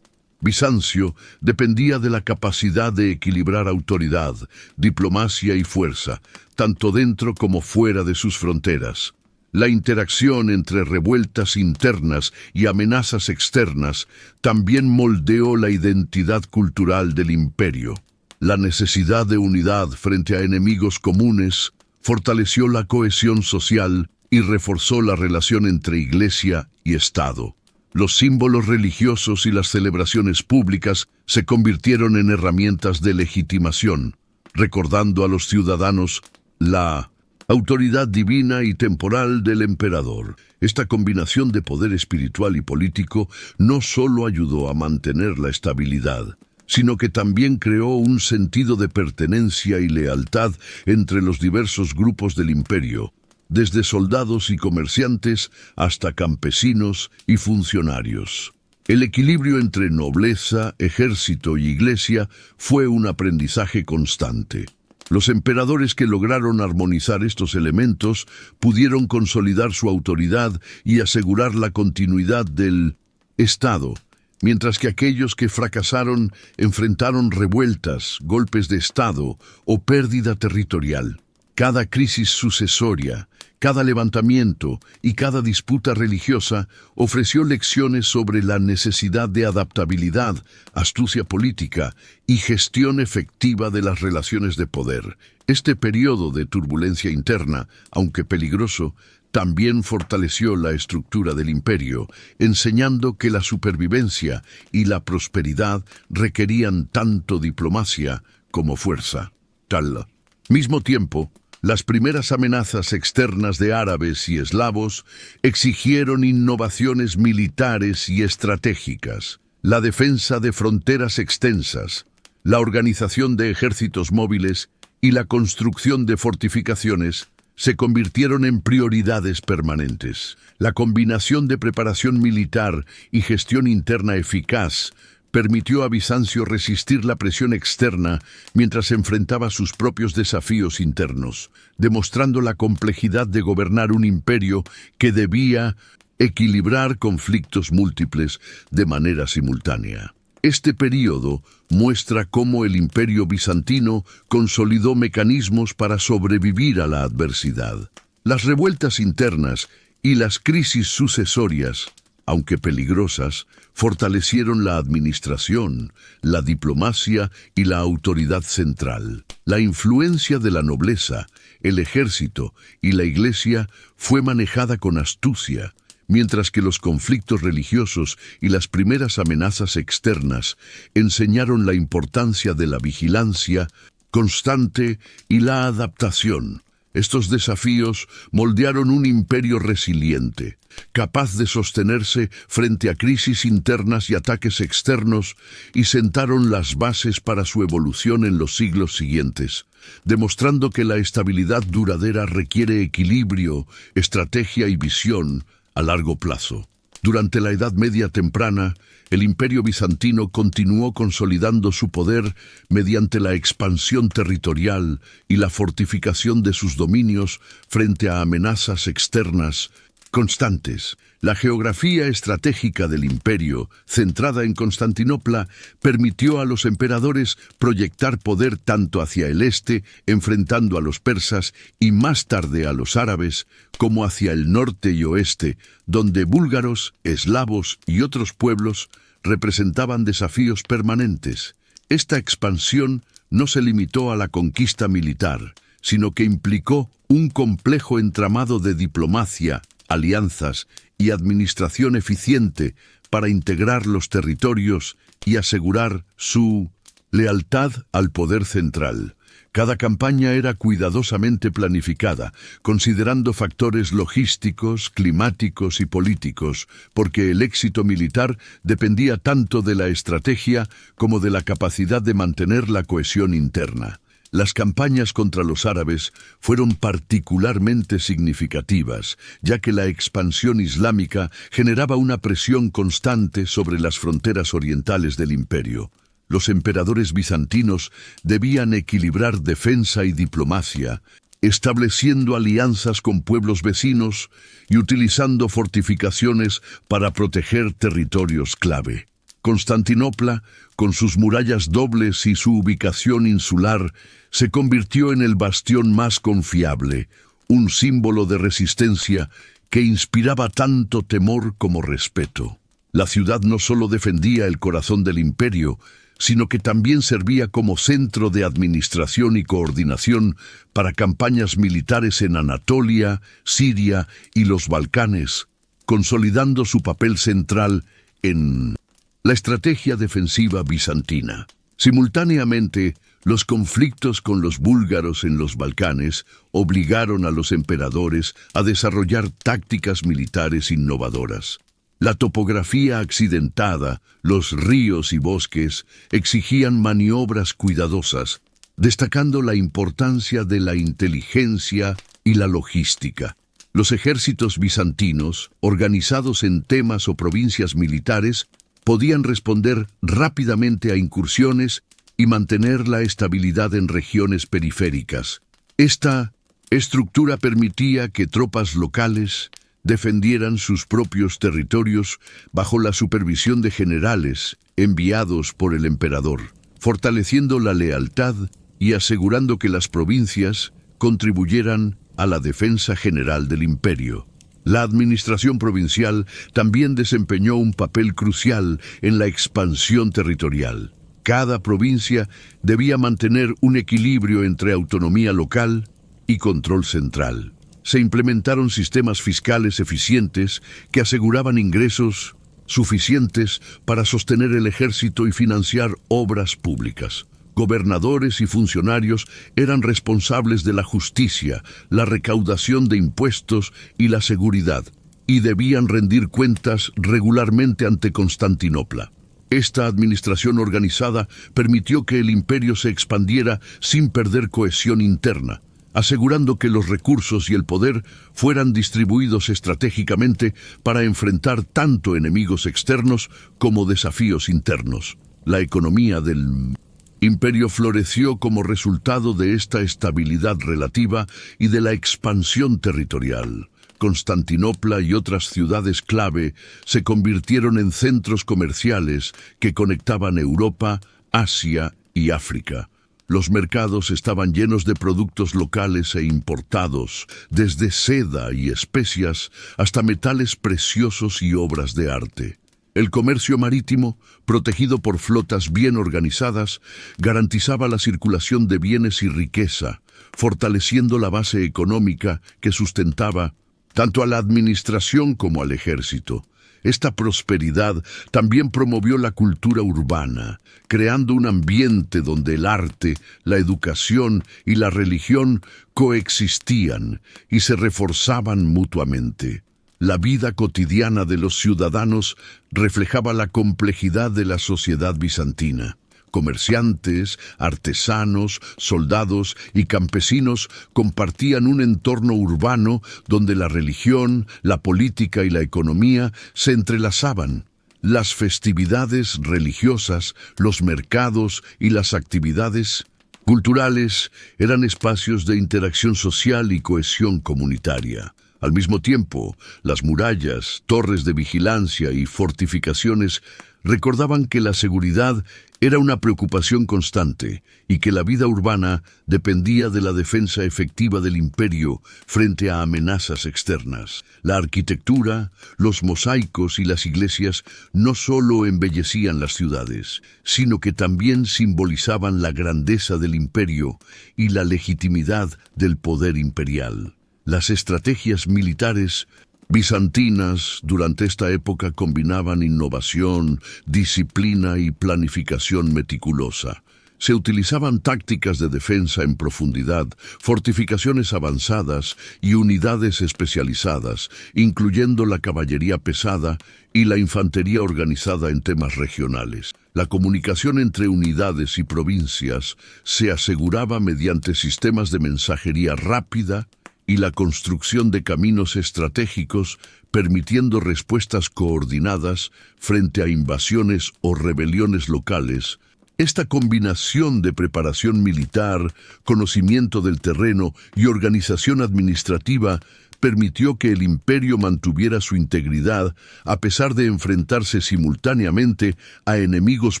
Bizancio dependía de la capacidad de equilibrar autoridad, diplomacia y fuerza, tanto dentro como fuera de sus fronteras. La interacción entre revueltas internas y amenazas externas también moldeó la identidad cultural del imperio. La necesidad de unidad frente a enemigos comunes fortaleció la cohesión social y reforzó la relación entre Iglesia y Estado. Los símbolos religiosos y las celebraciones públicas se convirtieron en herramientas de legitimación, recordando a los ciudadanos la autoridad divina y temporal del emperador. Esta combinación de poder espiritual y político no solo ayudó a mantener la estabilidad, sino que también creó un sentido de pertenencia y lealtad entre los diversos grupos del imperio, desde soldados y comerciantes hasta campesinos y funcionarios. El equilibrio entre nobleza, ejército y iglesia fue un aprendizaje constante. Los emperadores que lograron armonizar estos elementos pudieron consolidar su autoridad y asegurar la continuidad del Estado, mientras que aquellos que fracasaron enfrentaron revueltas, golpes de Estado o pérdida territorial. Cada crisis sucesoria, cada levantamiento y cada disputa religiosa ofreció lecciones sobre la necesidad de adaptabilidad, astucia política y gestión efectiva de las relaciones de poder. Este periodo de turbulencia interna, aunque peligroso, también fortaleció la estructura del imperio, enseñando que la supervivencia y la prosperidad requerían tanto diplomacia como fuerza. Al mismo tiempo, las primeras amenazas externas de árabes y eslavos exigieron innovaciones militares y estratégicas. La defensa de fronteras extensas, la organización de ejércitos móviles y la construcción de fortificaciones se convirtieron en prioridades permanentes. La combinación de preparación militar y gestión interna eficaz permitió a Bizancio resistir la presión externa mientras enfrentaba sus propios desafíos internos, demostrando la complejidad de gobernar un imperio que debía equilibrar conflictos múltiples de manera simultánea. Este período muestra cómo el imperio bizantino consolidó mecanismos para sobrevivir a la adversidad. Las revueltas internas y las crisis sucesorias, aunque peligrosas, fortalecieron la administración, la diplomacia y la autoridad central. La influencia de la nobleza, el ejército y la iglesia fue manejada con astucia, mientras que los conflictos religiosos y las primeras amenazas externas enseñaron la importancia de la vigilancia constante y la adaptación. Estos desafíos moldearon un imperio resiliente, capaz de sostenerse frente a crisis internas y ataques externos, y sentaron las bases para su evolución en los siglos siguientes, demostrando que la estabilidad duradera requiere equilibrio, estrategia y visión a largo plazo. Durante la Edad Media temprana, el Imperio bizantino continuó consolidando su poder mediante la expansión territorial y la fortificación de sus dominios frente a amenazas externas constantes. La geografía estratégica del imperio, centrada en Constantinopla, permitió a los emperadores proyectar poder tanto hacia el este, enfrentando a los persas, y más tarde a los árabes, como hacia el norte y oeste, donde búlgaros, eslavos y otros pueblos representaban desafíos permanentes. Esta expansión no se limitó a la conquista militar, sino que implicó un complejo entramado de diplomacia, alianzas y administración eficiente para integrar los territorios y asegurar su lealtad al poder central. Cada campaña era cuidadosamente planificada, considerando factores logísticos, climáticos y políticos, porque el éxito militar dependía tanto de la estrategia como de la capacidad de mantener la cohesión interna. Las campañas contra los árabes fueron particularmente significativas, ya que la expansión islámica generaba una presión constante sobre las fronteras orientales del imperio. Los emperadores bizantinos debían equilibrar defensa y diplomacia, estableciendo alianzas con pueblos vecinos y utilizando fortificaciones para proteger territorios clave. Constantinopla, con sus murallas dobles y su ubicación insular, se convirtió en el bastión más confiable, un símbolo de resistencia que inspiraba tanto temor como respeto. La ciudad no solo defendía el corazón del imperio, sino que también servía como centro de administración y coordinación para campañas militares en Anatolia, Siria y los Balcanes, consolidando su papel central en la estrategia defensiva bizantina. Simultáneamente, los conflictos con los búlgaros en los Balcanes obligaron a los emperadores a desarrollar tácticas militares innovadoras. La topografía accidentada, los ríos y bosques exigían maniobras cuidadosas, destacando la importancia de la inteligencia y la logística. Los ejércitos bizantinos, organizados en temas o provincias militares, podían responder rápidamente a incursiones y mantener la estabilidad en regiones periféricas. Esta estructura permitía que tropas locales defendieran sus propios territorios bajo la supervisión de generales enviados por el emperador, fortaleciendo la lealtad y asegurando que las provincias contribuyeran a la defensa general del imperio. La administración provincial también desempeñó un papel crucial en la expansión territorial. Cada provincia debía mantener un equilibrio entre autonomía local y control central. Se implementaron sistemas fiscales eficientes que aseguraban ingresos suficientes para sostener el ejército y financiar obras públicas. Gobernadores y funcionarios eran responsables de la justicia, la recaudación de impuestos y la seguridad, y debían rendir cuentas regularmente ante Constantinopla. Esta administración organizada permitió que el imperio se expandiera sin perder cohesión interna, asegurando que los recursos y el poder fueran distribuidos estratégicamente para enfrentar tanto enemigos externos como desafíos internos. La economía del imperio floreció como resultado de esta estabilidad relativa y de la expansión territorial. Constantinopla y otras ciudades clave se convirtieron en centros comerciales que conectaban Europa, Asia y África. Los mercados estaban llenos de productos locales e importados, desde seda y especias hasta metales preciosos y obras de arte. El comercio marítimo, protegido por flotas bien organizadas, garantizaba la circulación de bienes y riqueza, fortaleciendo la base económica que sustentaba tanto a la administración como al ejército. Esta prosperidad también promovió la cultura urbana, creando un ambiente donde el arte, la educación y la religión coexistían y se reforzaban mutuamente. La vida cotidiana de los ciudadanos reflejaba la complejidad de la sociedad bizantina. Comerciantes, artesanos, soldados y campesinos compartían un entorno urbano donde la religión, la política y la economía se entrelazaban. Las festividades religiosas, los mercados y las actividades culturales eran espacios de interacción social y cohesión comunitaria. Al mismo tiempo, las murallas, torres de vigilancia y fortificaciones recordaban que la seguridad era una preocupación constante y que la vida urbana dependía de la defensa efectiva del imperio frente a amenazas externas. La arquitectura, los mosaicos y las iglesias no solo embellecían las ciudades, sino que también simbolizaban la grandeza del imperio y la legitimidad del poder imperial. Las estrategias militares bizantinas durante esta época combinaban innovación, disciplina y planificación meticulosa. Se utilizaban tácticas de defensa en profundidad, fortificaciones avanzadas y unidades especializadas, incluyendo la caballería pesada y la infantería organizada en temas regionales. La comunicación entre unidades y provincias se aseguraba mediante sistemas de mensajería rápida y la construcción de caminos estratégicos, permitiendo respuestas coordinadas frente a invasiones o rebeliones locales. Esta combinación de preparación militar, conocimiento del terreno y organización administrativa permitió que el imperio mantuviera su integridad a pesar de enfrentarse simultáneamente a enemigos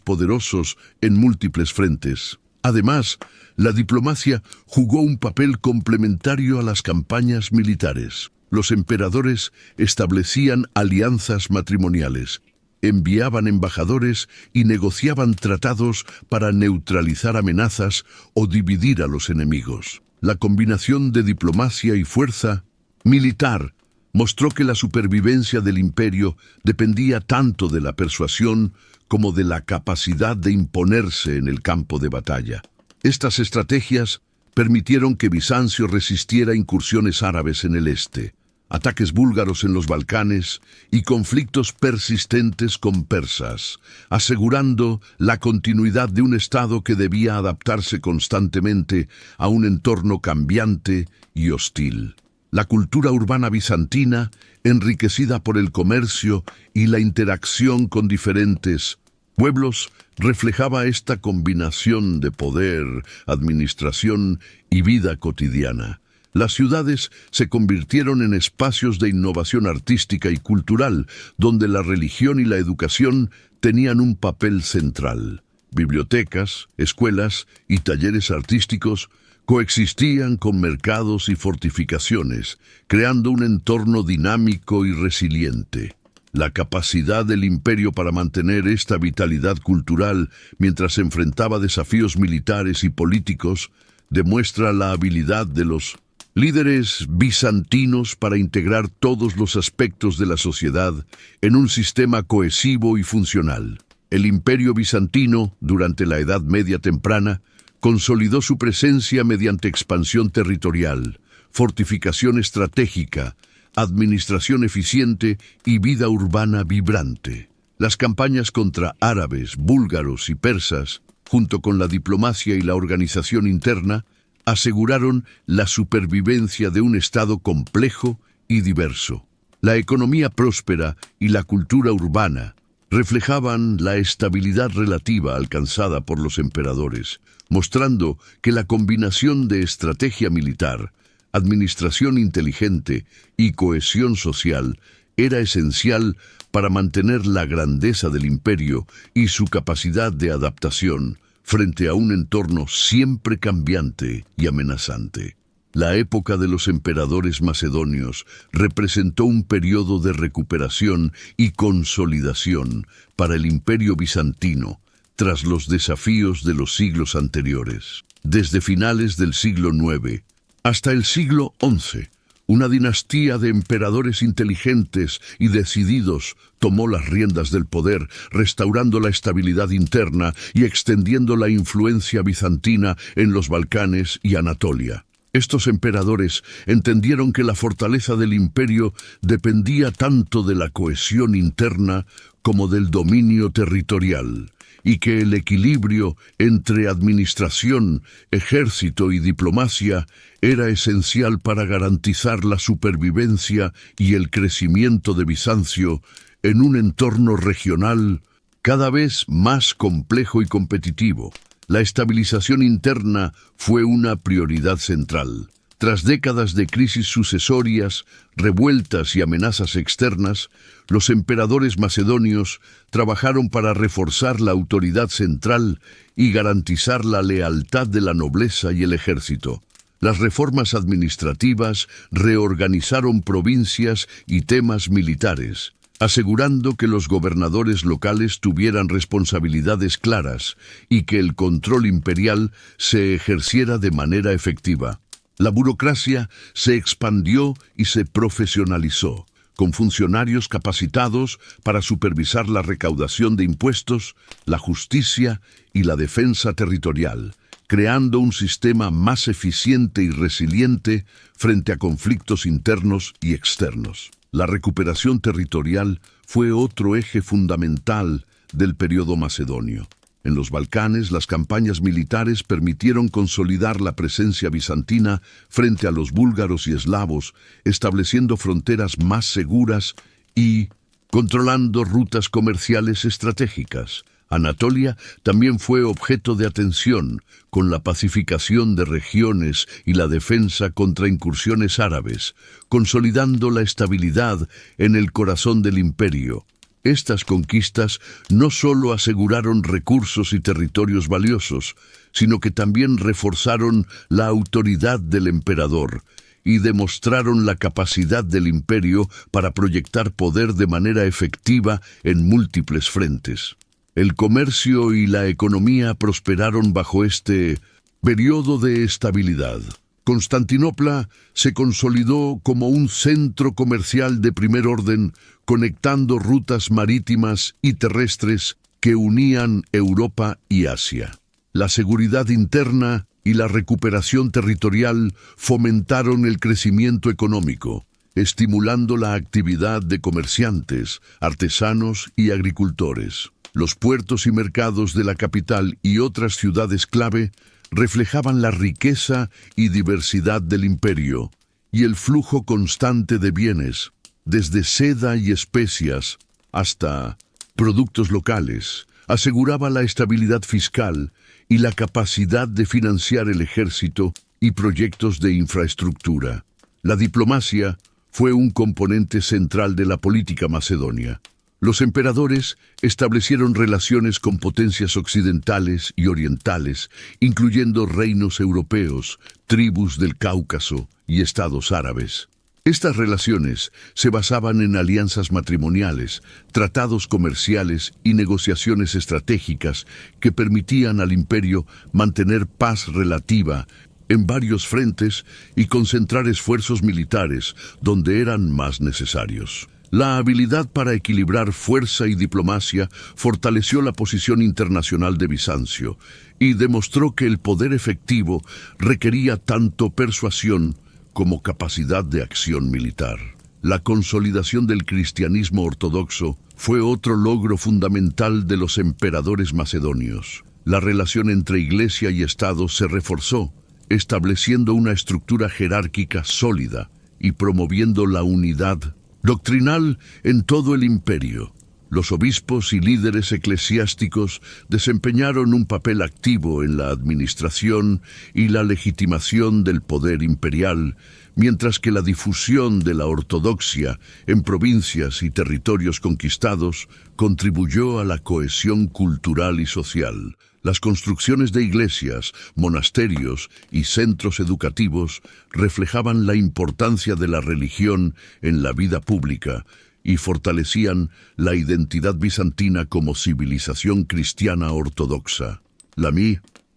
poderosos en múltiples frentes. Además, la diplomacia jugó un papel complementario a las campañas militares. Los emperadores establecían alianzas matrimoniales, enviaban embajadores y negociaban tratados para neutralizar amenazas o dividir a los enemigos. La combinación de diplomacia y fuerza militar mostró que la supervivencia del imperio dependía tanto de la persuasión como de la capacidad de imponerse en el campo de batalla. Estas estrategias permitieron que Bizancio resistiera incursiones árabes en el este, ataques búlgaros en los Balcanes y conflictos persistentes con persas, asegurando la continuidad de un estado que debía adaptarse constantemente a un entorno cambiante y hostil. La cultura urbana bizantina, enriquecida por el comercio y la interacción con diferentes pueblos, reflejaba esta combinación de poder, administración y vida cotidiana. Las ciudades se convirtieron en espacios de innovación artística y cultural, donde la religión y la educación tenían un papel central. Bibliotecas, escuelas y talleres artísticos Coexistían con mercados y fortificaciones, creando un entorno dinámico y resiliente. La capacidad del imperio para mantener esta vitalidad cultural mientras enfrentaba desafíos militares y políticos demuestra la habilidad de los líderes bizantinos para integrar todos los aspectos de la sociedad en un sistema cohesivo y funcional. El imperio bizantino, durante la Edad Media temprana, consolidó su presencia mediante expansión territorial, fortificación estratégica, administración eficiente y vida urbana vibrante. Las campañas contra árabes, búlgaros y persas, junto con la diplomacia y la organización interna, aseguraron la supervivencia de un Estado complejo y diverso. La economía próspera y la cultura urbana reflejaban la estabilidad relativa alcanzada por los emperadores, mostrando que la combinación de estrategia militar, administración inteligente y cohesión social era esencial para mantener la grandeza del imperio y su capacidad de adaptación frente a un entorno siempre cambiante y amenazante. La época de los emperadores macedonios representó un periodo de recuperación y consolidación para el imperio bizantino tras los desafíos de los siglos anteriores. Desde finales del siglo IX hasta el siglo XI, una dinastía de emperadores inteligentes y decididos tomó las riendas del poder, restaurando la estabilidad interna y extendiendo la influencia bizantina en los Balcanes y Anatolia. Estos emperadores entendieron que la fortaleza del imperio dependía tanto de la cohesión interna como del dominio territorial, y que el equilibrio entre administración, ejército y diplomacia era esencial para garantizar la supervivencia y el crecimiento de Bizancio en un entorno regional cada vez más complejo y competitivo. La estabilización interna fue una prioridad central. Tras décadas de crisis sucesorias, revueltas y amenazas externas, los emperadores macedonios trabajaron para reforzar la autoridad central y garantizar la lealtad de la nobleza y el ejército. Las reformas administrativas reorganizaron provincias y temas militares, asegurando que los gobernadores locales tuvieran responsabilidades claras y que el control imperial se ejerciera de manera efectiva. La burocracia se expandió y se profesionalizó, con funcionarios capacitados para supervisar la recaudación de impuestos, la justicia y la defensa territorial, creando un sistema más eficiente y resiliente frente a conflictos internos y externos. La recuperación territorial fue otro eje fundamental del periodo macedonio. En los Balcanes, las campañas militares permitieron consolidar la presencia bizantina frente a los búlgaros y eslavos, estableciendo fronteras más seguras y controlando rutas comerciales estratégicas. Anatolia también fue objeto de atención, con la pacificación de regiones y la defensa contra incursiones árabes, consolidando la estabilidad en el corazón del imperio. Estas conquistas no solo aseguraron recursos y territorios valiosos, sino que también reforzaron la autoridad del emperador y demostraron la capacidad del imperio para proyectar poder de manera efectiva en múltiples frentes. El comercio y la economía prosperaron bajo este periodo de estabilidad. Constantinopla se consolidó como un centro comercial de primer orden, conectando rutas marítimas y terrestres que unían Europa y Asia. La seguridad interna y la recuperación territorial fomentaron el crecimiento económico, estimulando la actividad de comerciantes, artesanos y agricultores. Los puertos y mercados de la capital y otras ciudades clave reflejaban la riqueza y diversidad del imperio y el flujo constante de bienes, desde seda y especias hasta productos locales, aseguraba la estabilidad fiscal y la capacidad de financiar el ejército y proyectos de infraestructura. La diplomacia fue un componente central de la política macedonia. Los emperadores establecieron relaciones con potencias occidentales y orientales, incluyendo reinos europeos, tribus del Cáucaso y estados árabes. Estas relaciones se basaban en alianzas matrimoniales, tratados comerciales y negociaciones estratégicas que permitían al imperio mantener paz relativa en varios frentes y concentrar esfuerzos militares donde eran más necesarios. La habilidad para equilibrar fuerza y diplomacia fortaleció la posición internacional de Bizancio y demostró que el poder efectivo requería tanto persuasión como capacidad de acción militar. La consolidación del cristianismo ortodoxo fue otro logro fundamental de los emperadores macedonios. La relación entre Iglesia y Estado se reforzó, estableciendo una estructura jerárquica sólida y promoviendo la unidad doctrinal en todo el imperio. Los obispos y líderes eclesiásticos desempeñaron un papel activo en la administración y la legitimación del poder imperial, mientras que la difusión de la ortodoxia en provincias y territorios conquistados contribuyó a la cohesión cultural y social. Las construcciones de iglesias, monasterios y centros educativos reflejaban la importancia de la religión en la vida pública y fortalecían la identidad bizantina como civilización cristiana ortodoxa. La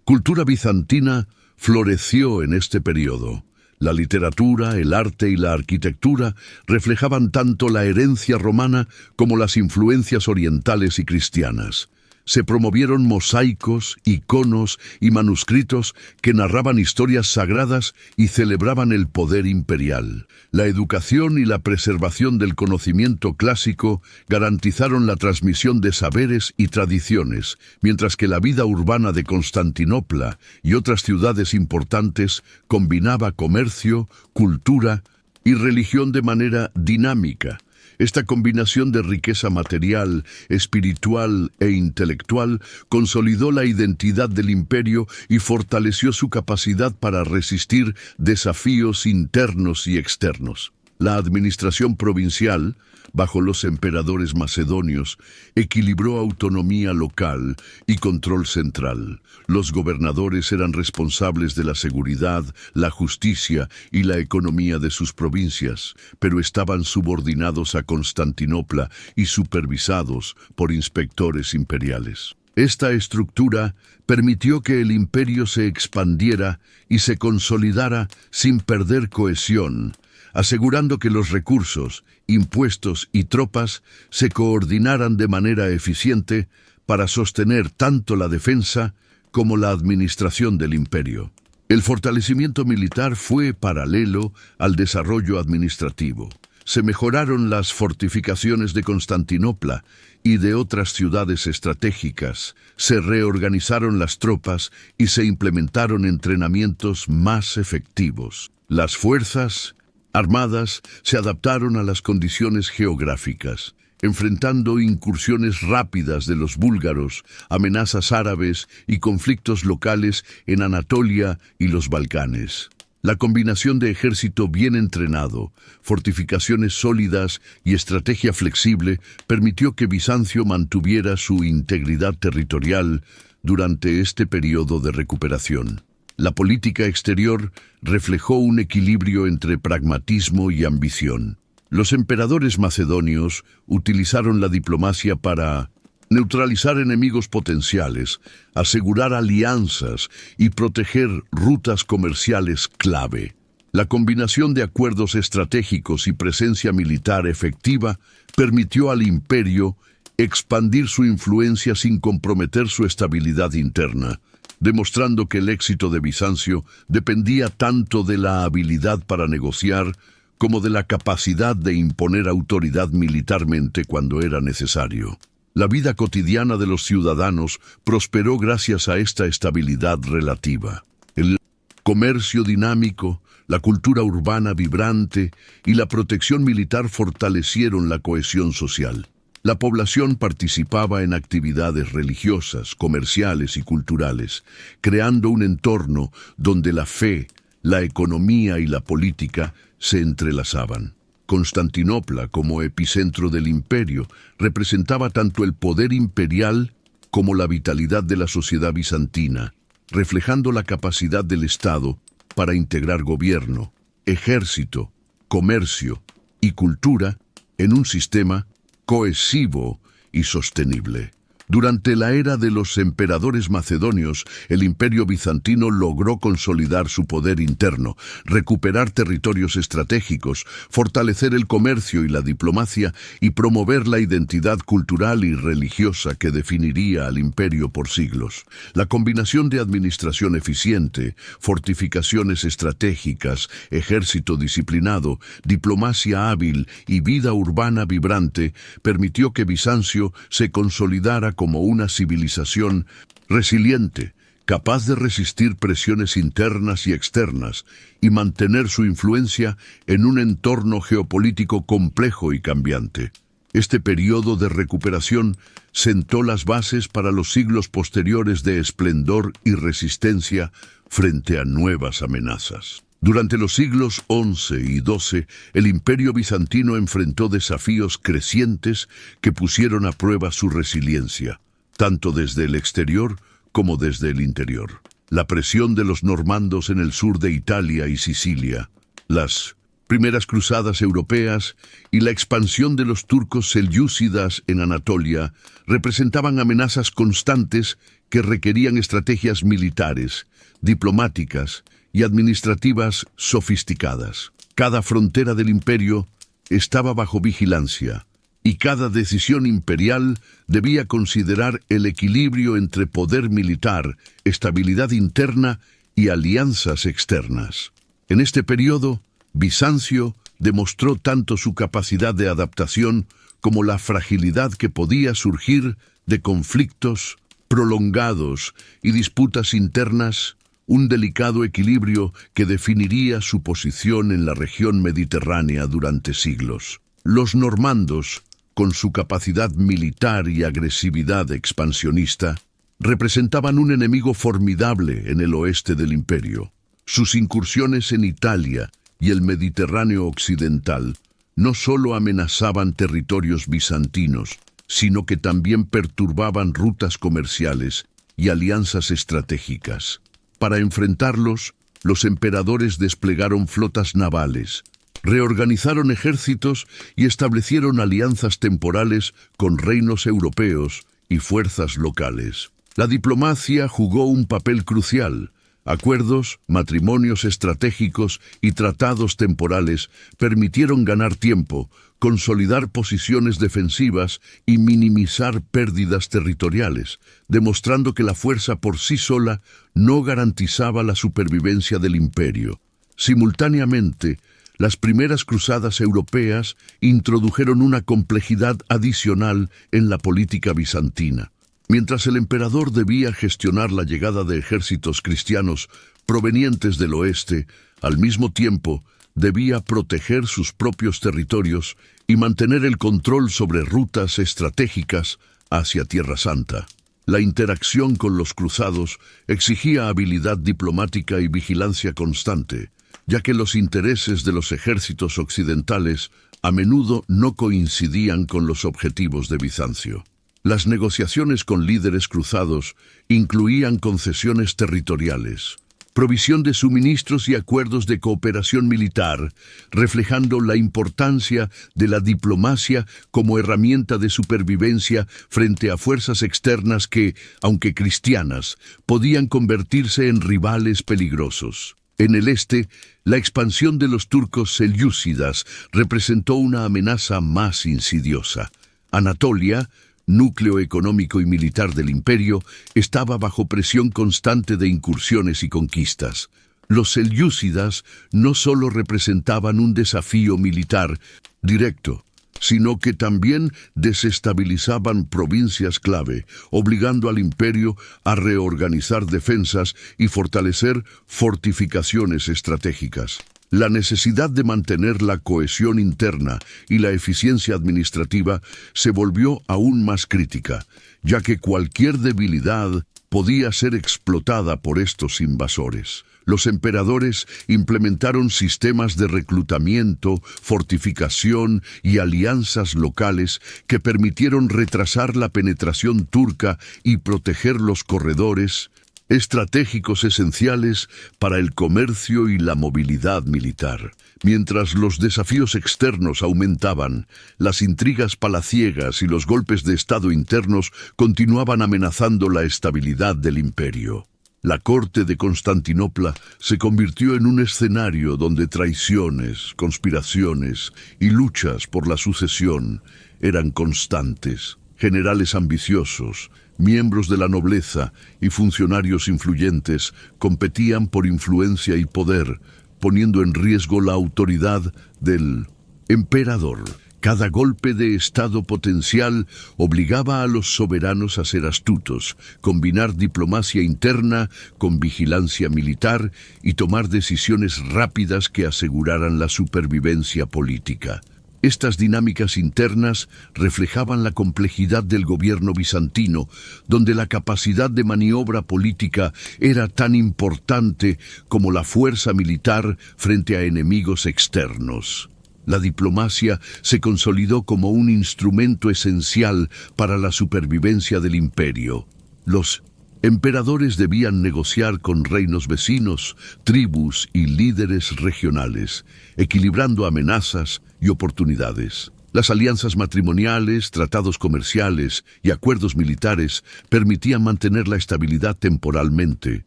cultura bizantina floreció en este periodo. La literatura, el arte y la arquitectura reflejaban tanto la herencia romana como las influencias orientales y cristianas. Se promovieron mosaicos, iconos y manuscritos que narraban historias sagradas y celebraban el poder imperial. La educación y la preservación del conocimiento clásico garantizaron la transmisión de saberes y tradiciones, mientras que la vida urbana de Constantinopla y otras ciudades importantes combinaba comercio, cultura y religión de manera dinámica. Esta combinación de riqueza material, espiritual e intelectual consolidó la identidad del imperio y fortaleció su capacidad para resistir desafíos internos y externos. La administración provincial, bajo los emperadores macedonios, equilibró autonomía local y control central. Los gobernadores eran responsables de la seguridad, la justicia y la economía de sus provincias, pero estaban subordinados a Constantinopla y supervisados por inspectores imperiales. Esta estructura permitió que el imperio se expandiera y se consolidara sin perder cohesión, asegurando que los recursos, impuestos y tropas se coordinaran de manera eficiente para sostener tanto la defensa como la administración del imperio. El fortalecimiento militar fue paralelo al desarrollo administrativo. Se mejoraron las fortificaciones de Constantinopla y de otras ciudades estratégicas, se reorganizaron las tropas y se implementaron entrenamientos más efectivos. Las fuerzas armadas se adaptaron a las condiciones geográficas, enfrentando incursiones rápidas de los búlgaros, amenazas árabes y conflictos locales en Anatolia y los Balcanes. La combinación de ejército bien entrenado, fortificaciones sólidas y estrategia flexible permitió que Bizancio mantuviera su integridad territorial durante este periodo de recuperación. La política exterior reflejó un equilibrio entre pragmatismo y ambición. Los emperadores macedonios utilizaron la diplomacia para neutralizar enemigos potenciales, asegurar alianzas y proteger rutas comerciales clave. La combinación de acuerdos estratégicos y presencia militar efectiva permitió al imperio expandir su influencia sin comprometer su estabilidad interna, demostrando que el éxito de Bizancio dependía tanto de la habilidad para negociar como de la capacidad de imponer autoridad militarmente cuando era necesario. La vida cotidiana de los ciudadanos prosperó gracias a esta estabilidad relativa. El comercio dinámico, la cultura urbana vibrante y la protección militar fortalecieron la cohesión social. La población participaba en actividades religiosas, comerciales y culturales, creando un entorno donde la fe, la economía y la política se entrelazaban. Constantinopla, como epicentro del imperio, representaba tanto el poder imperial como la vitalidad de la sociedad bizantina, reflejando la capacidad del Estado para integrar gobierno, ejército, comercio y cultura en un sistema cohesivo y sostenible. Durante la era de los emperadores macedonios, el Imperio bizantino logró consolidar su poder interno, recuperar territorios estratégicos, fortalecer el comercio y la diplomacia y promover la identidad cultural y religiosa que definiría al imperio por siglos. La combinación de administración eficiente, fortificaciones estratégicas, ejército disciplinado, diplomacia hábil y vida urbana vibrante permitió que Bizancio se consolidara como una civilización resiliente, capaz de resistir presiones internas y externas y mantener su influencia en un entorno geopolítico complejo y cambiante. Este periodo de recuperación sentó las bases para los siglos posteriores de esplendor y resistencia frente a nuevas amenazas. Durante los siglos XI y XII, el Imperio bizantino enfrentó desafíos crecientes que pusieron a prueba su resiliencia, tanto desde el exterior como desde el interior. La presión de los normandos en el sur de Italia y Sicilia, las primeras cruzadas europeas y la expansión de los turcos selyúcidas en Anatolia representaban amenazas constantes que requerían estrategias militares, diplomáticas y administrativas sofisticadas. Cada frontera del imperio estaba bajo vigilancia y cada decisión imperial debía considerar el equilibrio entre poder militar, estabilidad interna y alianzas externas. En este periodo, Bizancio demostró tanto su capacidad de adaptación como la fragilidad que podía surgir de conflictos prolongados y disputas internas, un delicado equilibrio que definiría su posición en la región mediterránea durante siglos. Los normandos, con su capacidad militar y agresividad expansionista, representaban un enemigo formidable en el oeste del imperio. Sus incursiones en Italia y el Mediterráneo occidental no solo amenazaban territorios bizantinos, sino que también perturbaban rutas comerciales y alianzas estratégicas. Para enfrentarlos, los emperadores desplegaron flotas navales, reorganizaron ejércitos y establecieron alianzas temporales con reinos europeos y fuerzas locales. La diplomacia jugó un papel crucial. Acuerdos, matrimonios estratégicos y tratados temporales permitieron ganar tiempo, consolidar posiciones defensivas y minimizar pérdidas territoriales, demostrando que la fuerza por sí sola no garantizaba la supervivencia del imperio. Simultáneamente, las primeras cruzadas europeas introdujeron una complejidad adicional en la política bizantina. Mientras el emperador debía gestionar la llegada de ejércitos cristianos provenientes del oeste, al mismo tiempo debía proteger sus propios territorios y mantener el control sobre rutas estratégicas hacia Tierra Santa. La interacción con los cruzados exigía habilidad diplomática y vigilancia constante, ya que los intereses de los ejércitos occidentales a menudo no coincidían con los objetivos de Bizancio. Las negociaciones con líderes cruzados incluían concesiones territoriales, provisión de suministros y acuerdos de cooperación militar, reflejando la importancia de la diplomacia como herramienta de supervivencia frente a fuerzas externas que, aunque cristianas, podían convertirse en rivales peligrosos. En el este, la expansión de los turcos selyúcidas representó una amenaza más insidiosa. Anatolia, núcleo económico y militar del imperio, estaba bajo presión constante de incursiones y conquistas. Los selyúcidas no solo representaban un desafío militar directo, sino que también desestabilizaban provincias clave, obligando al imperio a reorganizar defensas y fortalecer fortificaciones estratégicas. La necesidad de mantener la cohesión interna y la eficiencia administrativa se volvió aún más crítica, ya que cualquier debilidad podía ser explotada por estos invasores. Los emperadores implementaron sistemas de reclutamiento, fortificación y alianzas locales que permitieron retrasar la penetración turca y proteger los corredores estratégicos esenciales para el comercio y la movilidad militar. Mientras los desafíos externos aumentaban, las intrigas palaciegas y los golpes de estado internos continuaban amenazando la estabilidad del imperio. La corte de Constantinopla se convirtió en un escenario donde traiciones, conspiraciones y luchas por la sucesión eran constantes. Generales ambiciosos, miembros de la nobleza y funcionarios influyentes competían por influencia y poder, poniendo en riesgo la autoridad del emperador. Cada golpe de estado potencial obligaba a los soberanos a ser astutos, combinar diplomacia interna con vigilancia militar y tomar decisiones rápidas que aseguraran la supervivencia política. Estas dinámicas internas reflejaban la complejidad del gobierno bizantino, donde la capacidad de maniobra política era tan importante como la fuerza militar frente a enemigos externos. La diplomacia se consolidó como un instrumento esencial para la supervivencia del imperio. Los emperadores debían negociar con reinos vecinos, tribus y líderes regionales, equilibrando amenazas y oportunidades. Las alianzas matrimoniales, tratados comerciales y acuerdos militares permitían mantener la estabilidad temporalmente,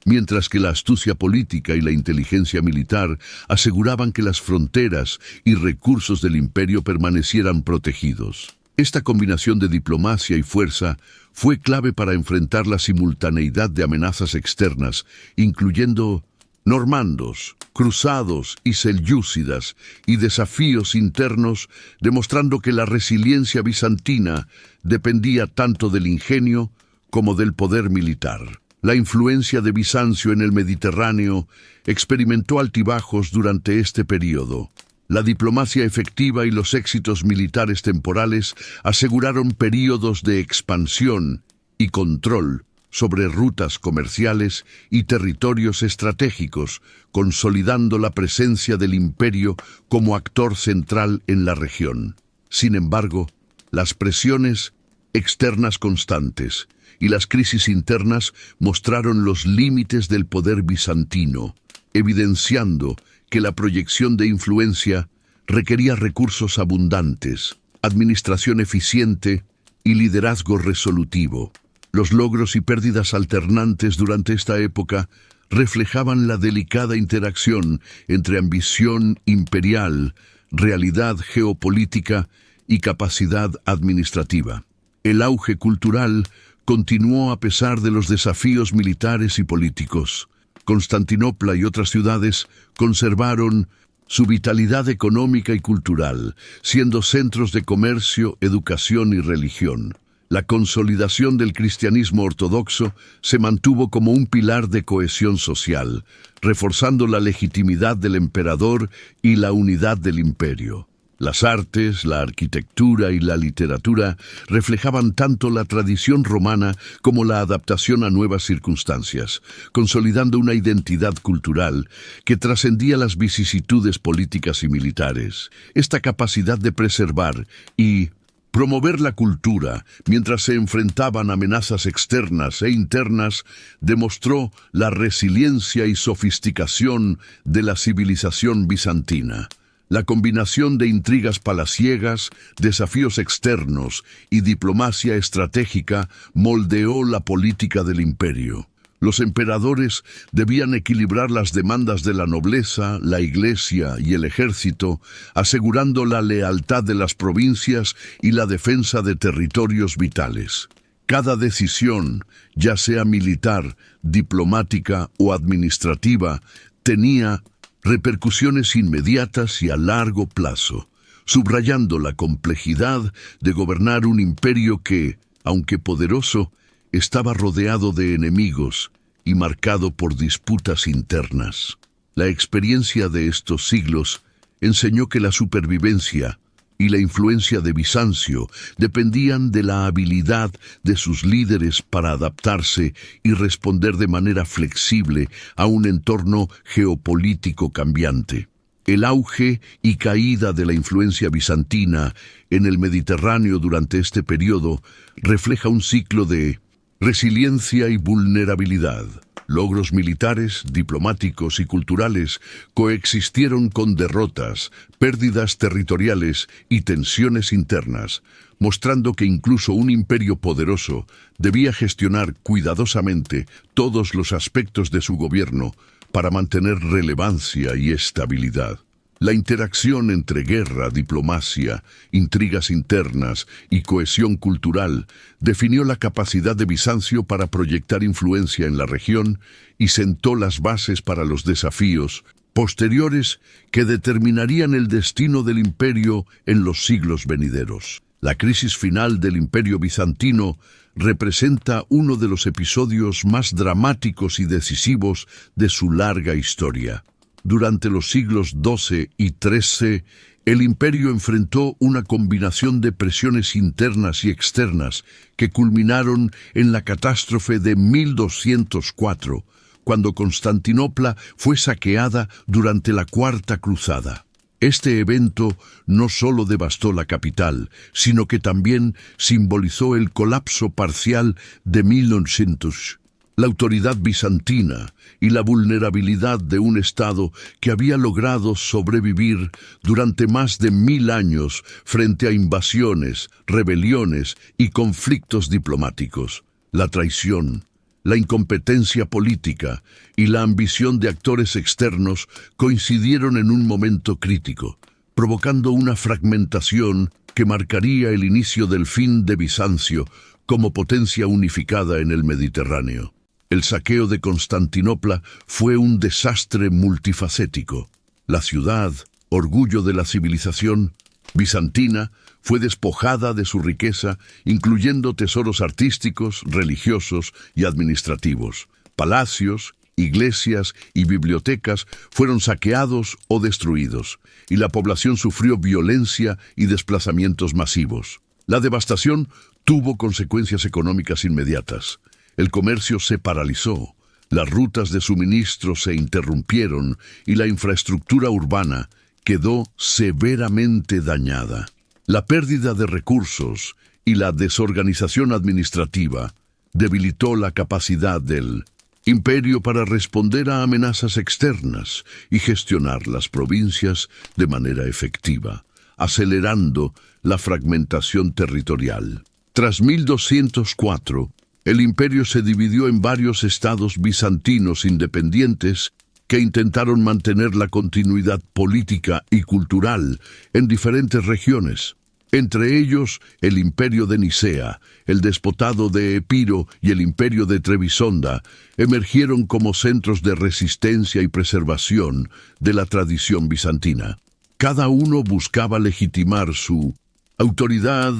mientras que la astucia política y la inteligencia militar aseguraban que las fronteras y recursos del imperio permanecieran protegidos. Esta combinación de diplomacia y fuerza fue clave para enfrentar la simultaneidad de amenazas externas, incluyendo normandos, cruzados y selyúcidas, y desafíos internos, demostrando que la resiliencia bizantina dependía tanto del ingenio como del poder militar. La influencia de Bizancio en el Mediterráneo experimentó altibajos durante este período. La diplomacia efectiva y los éxitos militares temporales aseguraron períodos de expansión y control sobre rutas comerciales y territorios estratégicos, consolidando la presencia del imperio como actor central en la región. Sin embargo, las presiones externas constantes y las crisis internas mostraron los límites del poder bizantino, evidenciando que la proyección de influencia requería recursos abundantes, administración eficiente y liderazgo resolutivo. Los logros y pérdidas alternantes durante esta época reflejaban la delicada interacción entre ambición imperial, realidad geopolítica y capacidad administrativa. El auge cultural continuó a pesar de los desafíos militares y políticos. Constantinopla y otras ciudades conservaron su vitalidad económica y cultural, siendo centros de comercio, educación y religión. La consolidación del cristianismo ortodoxo se mantuvo como un pilar de cohesión social, reforzando la legitimidad del emperador y la unidad del imperio. Las artes, la arquitectura y la literatura reflejaban tanto la tradición romana como la adaptación a nuevas circunstancias, consolidando una identidad cultural que trascendía las vicisitudes políticas y militares. Esta capacidad de preservar y promover la cultura mientras se enfrentaban amenazas externas e internas demostró la resiliencia y sofisticación de la civilización bizantina. La combinación de intrigas palaciegas, desafíos externos y diplomacia estratégica moldeó la política del imperio. Los emperadores debían equilibrar las demandas de la nobleza, la iglesia y el ejército, asegurando la lealtad de las provincias y la defensa de territorios vitales. Cada decisión, ya sea militar, diplomática o administrativa, tenía repercusiones inmediatas y a largo plazo, subrayando la complejidad de gobernar un imperio que, aunque poderoso, estaba rodeado de enemigos y marcado por disputas internas. La experiencia de estos siglos enseñó que la supervivencia y la influencia de Bizancio dependían de la habilidad de sus líderes para adaptarse y responder de manera flexible a un entorno geopolítico cambiante. El auge y caída de la influencia bizantina en el Mediterráneo durante este periodo refleja un ciclo de resiliencia y vulnerabilidad. Logros militares, diplomáticos y culturales coexistieron con derrotas, pérdidas territoriales y tensiones internas, mostrando que incluso un imperio poderoso debía gestionar cuidadosamente todos los aspectos de su gobierno para mantener relevancia y estabilidad. La interacción entre guerra, diplomacia, intrigas internas y cohesión cultural definió la capacidad de Bizancio para proyectar influencia en la región y sentó las bases para los desafíos posteriores que determinarían el destino del imperio en los siglos venideros. La crisis final del Imperio bizantino representa uno de los episodios más dramáticos y decisivos de su larga historia. Durante los siglos XII y XIII, el imperio enfrentó una combinación de presiones internas y externas que culminaron en la catástrofe de 1204, cuando Constantinopla fue saqueada durante la Cuarta Cruzada. Este evento no solo devastó la capital, sino que también simbolizó el colapso parcial de 1900. La autoridad bizantina y la vulnerabilidad de un Estado que había logrado sobrevivir durante más de 1000 años frente a invasiones, rebeliones y conflictos diplomáticos. La traición, la incompetencia política y la ambición de actores externos coincidieron en un momento crítico, provocando una fragmentación que marcaría el inicio del fin de Bizancio como potencia unificada en el Mediterráneo. El saqueo de Constantinopla fue un desastre multifacético. La ciudad, orgullo de la civilización bizantina, fue despojada de su riqueza, incluyendo tesoros artísticos, religiosos y administrativos. Palacios, iglesias y bibliotecas fueron saqueados o destruidos, y la población sufrió violencia y desplazamientos masivos. La devastación tuvo consecuencias económicas inmediatas. El comercio se paralizó, las rutas de suministro se interrumpieron y la infraestructura urbana quedó severamente dañada. La pérdida de recursos y la desorganización administrativa debilitó la capacidad del imperio para responder a amenazas externas y gestionar las provincias de manera efectiva, acelerando la fragmentación territorial. Tras 1204, el imperio se dividió en varios estados bizantinos independientes que intentaron mantener la continuidad política y cultural en diferentes regiones. Entre ellos, el imperio de Nicea, el despotado de Epiro y el imperio de Trebisonda emergieron como centros de resistencia y preservación de la tradición bizantina. Cada uno buscaba legitimar su autoridad,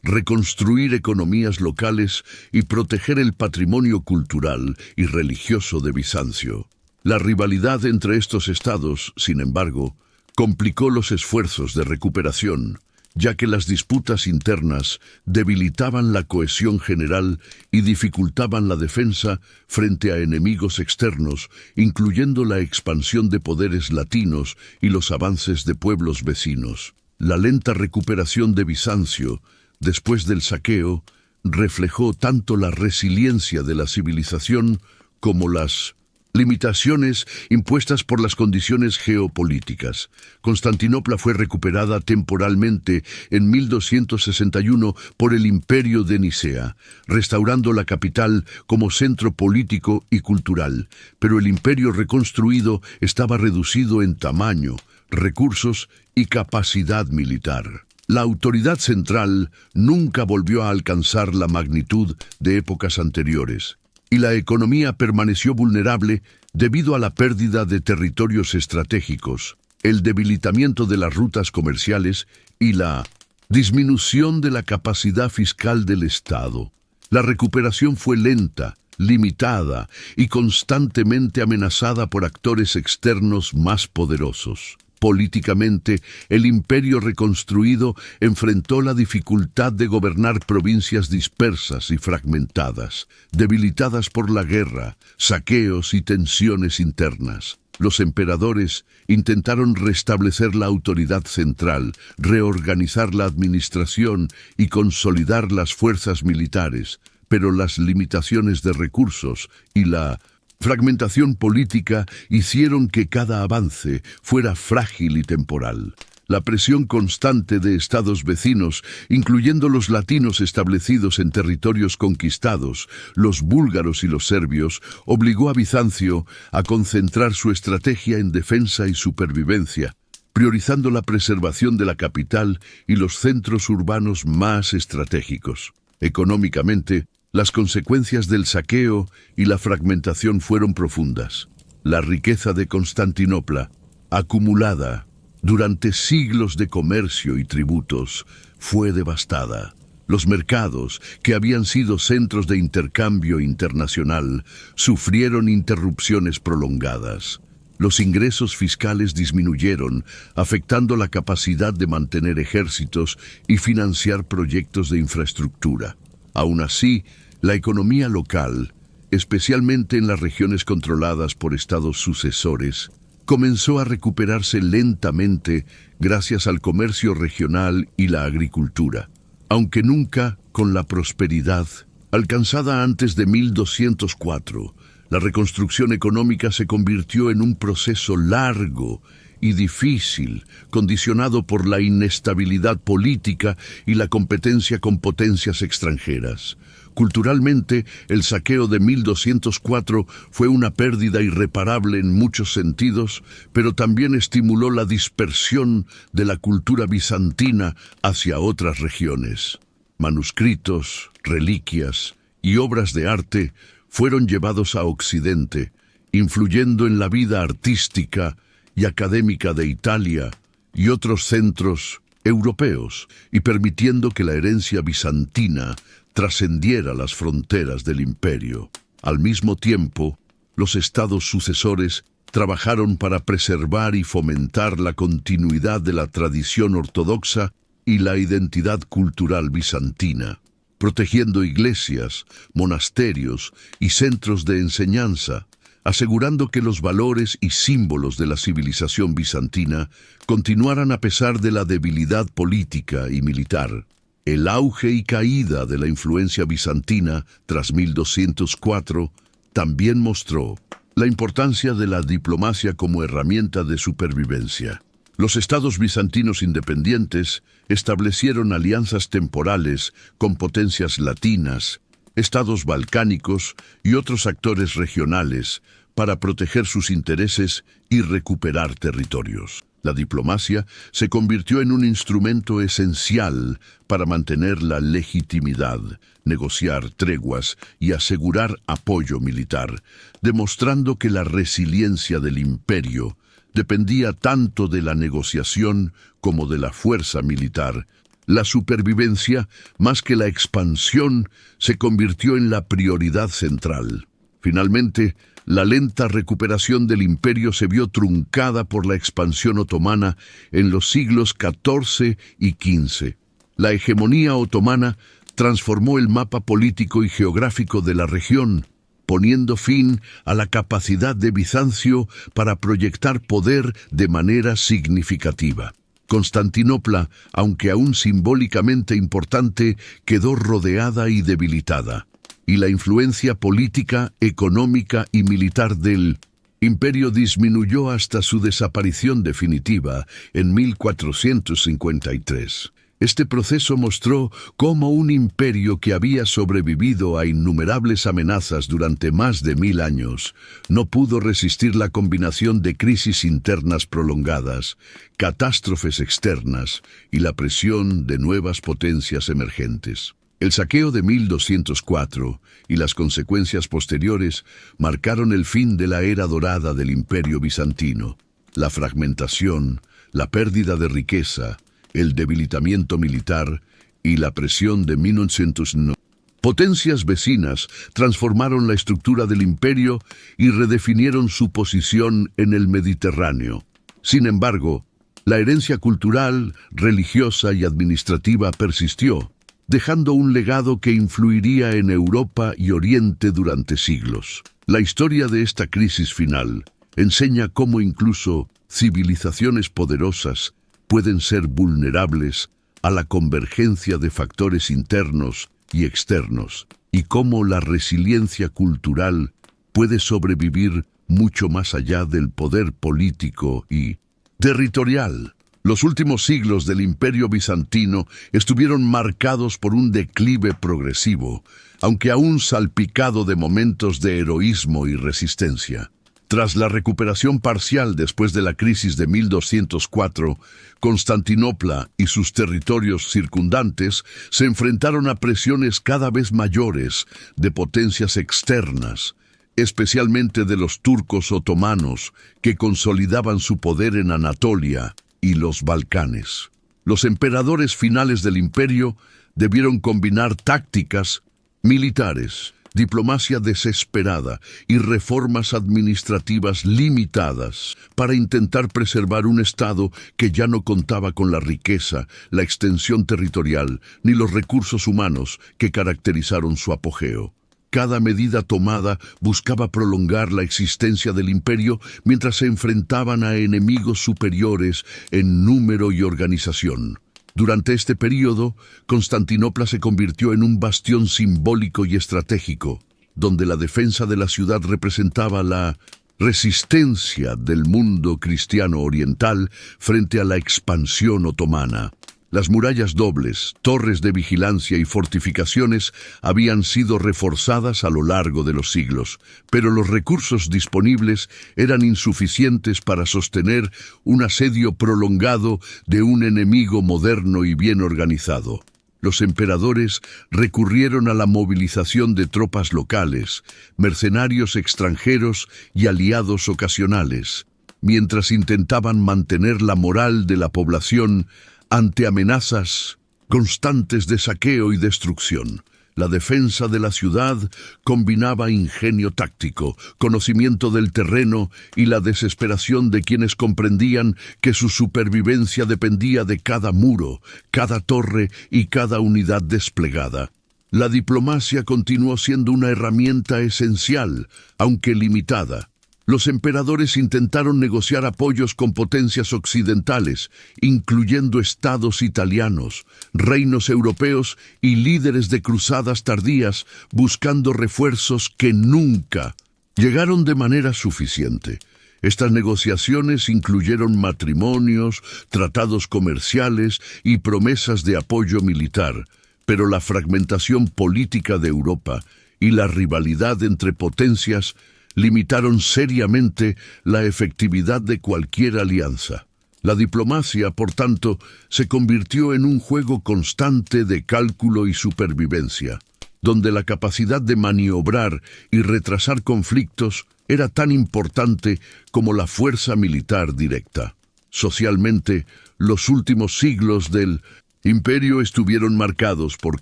reconstruir economías locales y proteger el patrimonio cultural y religioso de Bizancio. La rivalidad entre estos estados, sin embargo, complicó los esfuerzos de recuperación, ya que las disputas internas debilitaban la cohesión general y dificultaban la defensa frente a enemigos externos, incluyendo la expansión de poderes latinos y los avances de pueblos vecinos. La lenta recuperación de Bizancio, después del saqueo, reflejó tanto la resiliencia de la civilización como las limitaciones impuestas por las condiciones geopolíticas. Constantinopla fue recuperada temporalmente en 1261 por el Imperio de Nicea, restaurando la capital como centro político y cultural, pero el imperio reconstruido estaba reducido en tamaño, recursos y capacidad militar. La autoridad central nunca volvió a alcanzar la magnitud de épocas anteriores, y la economía permaneció vulnerable debido a la pérdida de territorios estratégicos, el debilitamiento de las rutas comerciales y la disminución de la capacidad fiscal del Estado. La recuperación fue lenta, limitada y constantemente amenazada por actores externos más poderosos. Políticamente, el imperio reconstruido enfrentó la dificultad de gobernar provincias dispersas y fragmentadas, debilitadas por la guerra, saqueos y tensiones internas. Los emperadores intentaron restablecer la autoridad central, reorganizar la administración y consolidar las fuerzas militares, pero las limitaciones de recursos y la fragmentación política hicieron que cada avance fuera frágil y temporal. La presión constante de estados vecinos, incluyendo los latinos establecidos en territorios conquistados, los búlgaros y los serbios, obligó a Bizancio a concentrar su estrategia en defensa y supervivencia, priorizando la preservación de la capital y los centros urbanos más estratégicos. Económicamente, las consecuencias del saqueo y la fragmentación fueron profundas. La riqueza de Constantinopla, acumulada durante siglos de comercio y tributos, fue devastada. Los mercados, que habían sido centros de intercambio internacional, sufrieron interrupciones prolongadas. Los ingresos fiscales disminuyeron, afectando la capacidad de mantener ejércitos y financiar proyectos de infraestructura. Aún así, la economía local, especialmente en las regiones controladas por estados sucesores, comenzó a recuperarse lentamente gracias al comercio regional y la agricultura, aunque nunca con la prosperidad alcanzada antes de 1204. La reconstrucción económica se convirtió en un proceso largo y difícil, condicionado por la inestabilidad política y la competencia con potencias extranjeras. Culturalmente, el saqueo de 1204 fue una pérdida irreparable en muchos sentidos, pero también estimuló la dispersión de la cultura bizantina hacia otras regiones. Manuscritos, reliquias y obras de arte fueron llevados a Occidente, influyendo en la vida artística y académica de Italia y otros centros europeos, y permitiendo que la herencia bizantina trascendiera las fronteras del imperio. Al mismo tiempo, los estados sucesores trabajaron para preservar y fomentar la continuidad de la tradición ortodoxa y la identidad cultural bizantina, protegiendo iglesias, monasterios y centros de enseñanza, asegurando que los valores y símbolos de la civilización bizantina continuaran a pesar de la debilidad política y militar. El auge y caída de la influencia bizantina tras 1204 también mostró la importancia de la diplomacia como herramienta de supervivencia. Los estados bizantinos independientes establecieron alianzas temporales con potencias latinas, estados balcánicos y otros actores regionales para proteger sus intereses y recuperar territorios. La diplomacia se convirtió en un instrumento esencial para mantener la legitimidad, negociar treguas y asegurar apoyo militar, demostrando que la resiliencia del imperio dependía tanto de la negociación como de la fuerza militar. La supervivencia, más que la expansión, se convirtió en la prioridad central. Finalmente, la lenta recuperación del imperio se vio truncada por la expansión otomana en los siglos XIV y XV. La hegemonía otomana transformó el mapa político y geográfico de la región, poniendo fin a la capacidad de Bizancio para proyectar poder de manera significativa. Constantinopla, aunque aún simbólicamente importante, quedó rodeada y debilitada, y la influencia política, económica y militar del imperio disminuyó hasta su desaparición definitiva en 1453. Este proceso mostró cómo un imperio que había sobrevivido a innumerables amenazas durante más de 1000 años no pudo resistir la combinación de crisis internas prolongadas, catástrofes externas y la presión de nuevas potencias emergentes. El saqueo de 1204 y las consecuencias posteriores marcaron el fin de la era dorada del Imperio bizantino. La fragmentación, la pérdida de riqueza, el debilitamiento militar y la presión de 1909. Potencias vecinas transformaron la estructura del imperio y redefinieron su posición en el Mediterráneo. Sin embargo, la herencia cultural, religiosa y administrativa persistió, dejando un legado que influiría en Europa y Oriente durante siglos. La historia de esta crisis final enseña cómo incluso civilizaciones poderosas pueden ser vulnerables a la convergencia de factores internos y externos, y cómo la resiliencia cultural puede sobrevivir mucho más allá del poder político y territorial. Los últimos siglos del Imperio Bizantino estuvieron marcados por un declive progresivo, aunque aún salpicado de momentos de heroísmo y resistencia. Tras la recuperación parcial después de la crisis de 1204, Constantinopla y sus territorios circundantes se enfrentaron a presiones cada vez mayores de potencias externas, especialmente de los turcos otomanos, que consolidaban su poder en Anatolia y los Balcanes. Los emperadores finales del imperio debieron combinar tácticas militares, diplomacia desesperada y reformas administrativas limitadas para intentar preservar un Estado que ya no contaba con la riqueza, la extensión territorial ni los recursos humanos que caracterizaron su apogeo. Cada medida tomada buscaba prolongar la existencia del imperio mientras se enfrentaban a enemigos superiores en número y organización. Durante este período, Constantinopla se convirtió en un bastión simbólico y estratégico, donde la defensa de la ciudad representaba la resistencia del mundo cristiano oriental frente a la expansión otomana. Las murallas dobles, torres de vigilancia y fortificaciones habían sido reforzadas a lo largo de los siglos, pero los recursos disponibles eran insuficientes para sostener un asedio prolongado de un enemigo moderno y bien organizado. Los emperadores recurrieron a la movilización de tropas locales, mercenarios extranjeros y aliados ocasionales, mientras intentaban mantener la moral de la población ante amenazas constantes de saqueo y destrucción. La defensa de la ciudad combinaba ingenio táctico, conocimiento del terreno y la desesperación de quienes comprendían que su supervivencia dependía de cada muro, cada torre y cada unidad desplegada. La diplomacia continuó siendo una herramienta esencial, aunque limitada. Los emperadores intentaron negociar apoyos con potencias occidentales, incluyendo estados italianos, reinos europeos y líderes de cruzadas tardías, buscando refuerzos que nunca llegaron de manera suficiente. Estas negociaciones incluyeron matrimonios, tratados comerciales y promesas de apoyo militar, pero la fragmentación política de Europa y la rivalidad entre potencias limitaron seriamente la efectividad de cualquier alianza. La diplomacia, por tanto, se convirtió en un juego constante de cálculo y supervivencia, donde la capacidad de maniobrar y retrasar conflictos era tan importante como la fuerza militar directa. Socialmente, los últimos siglos del imperio estuvieron marcados por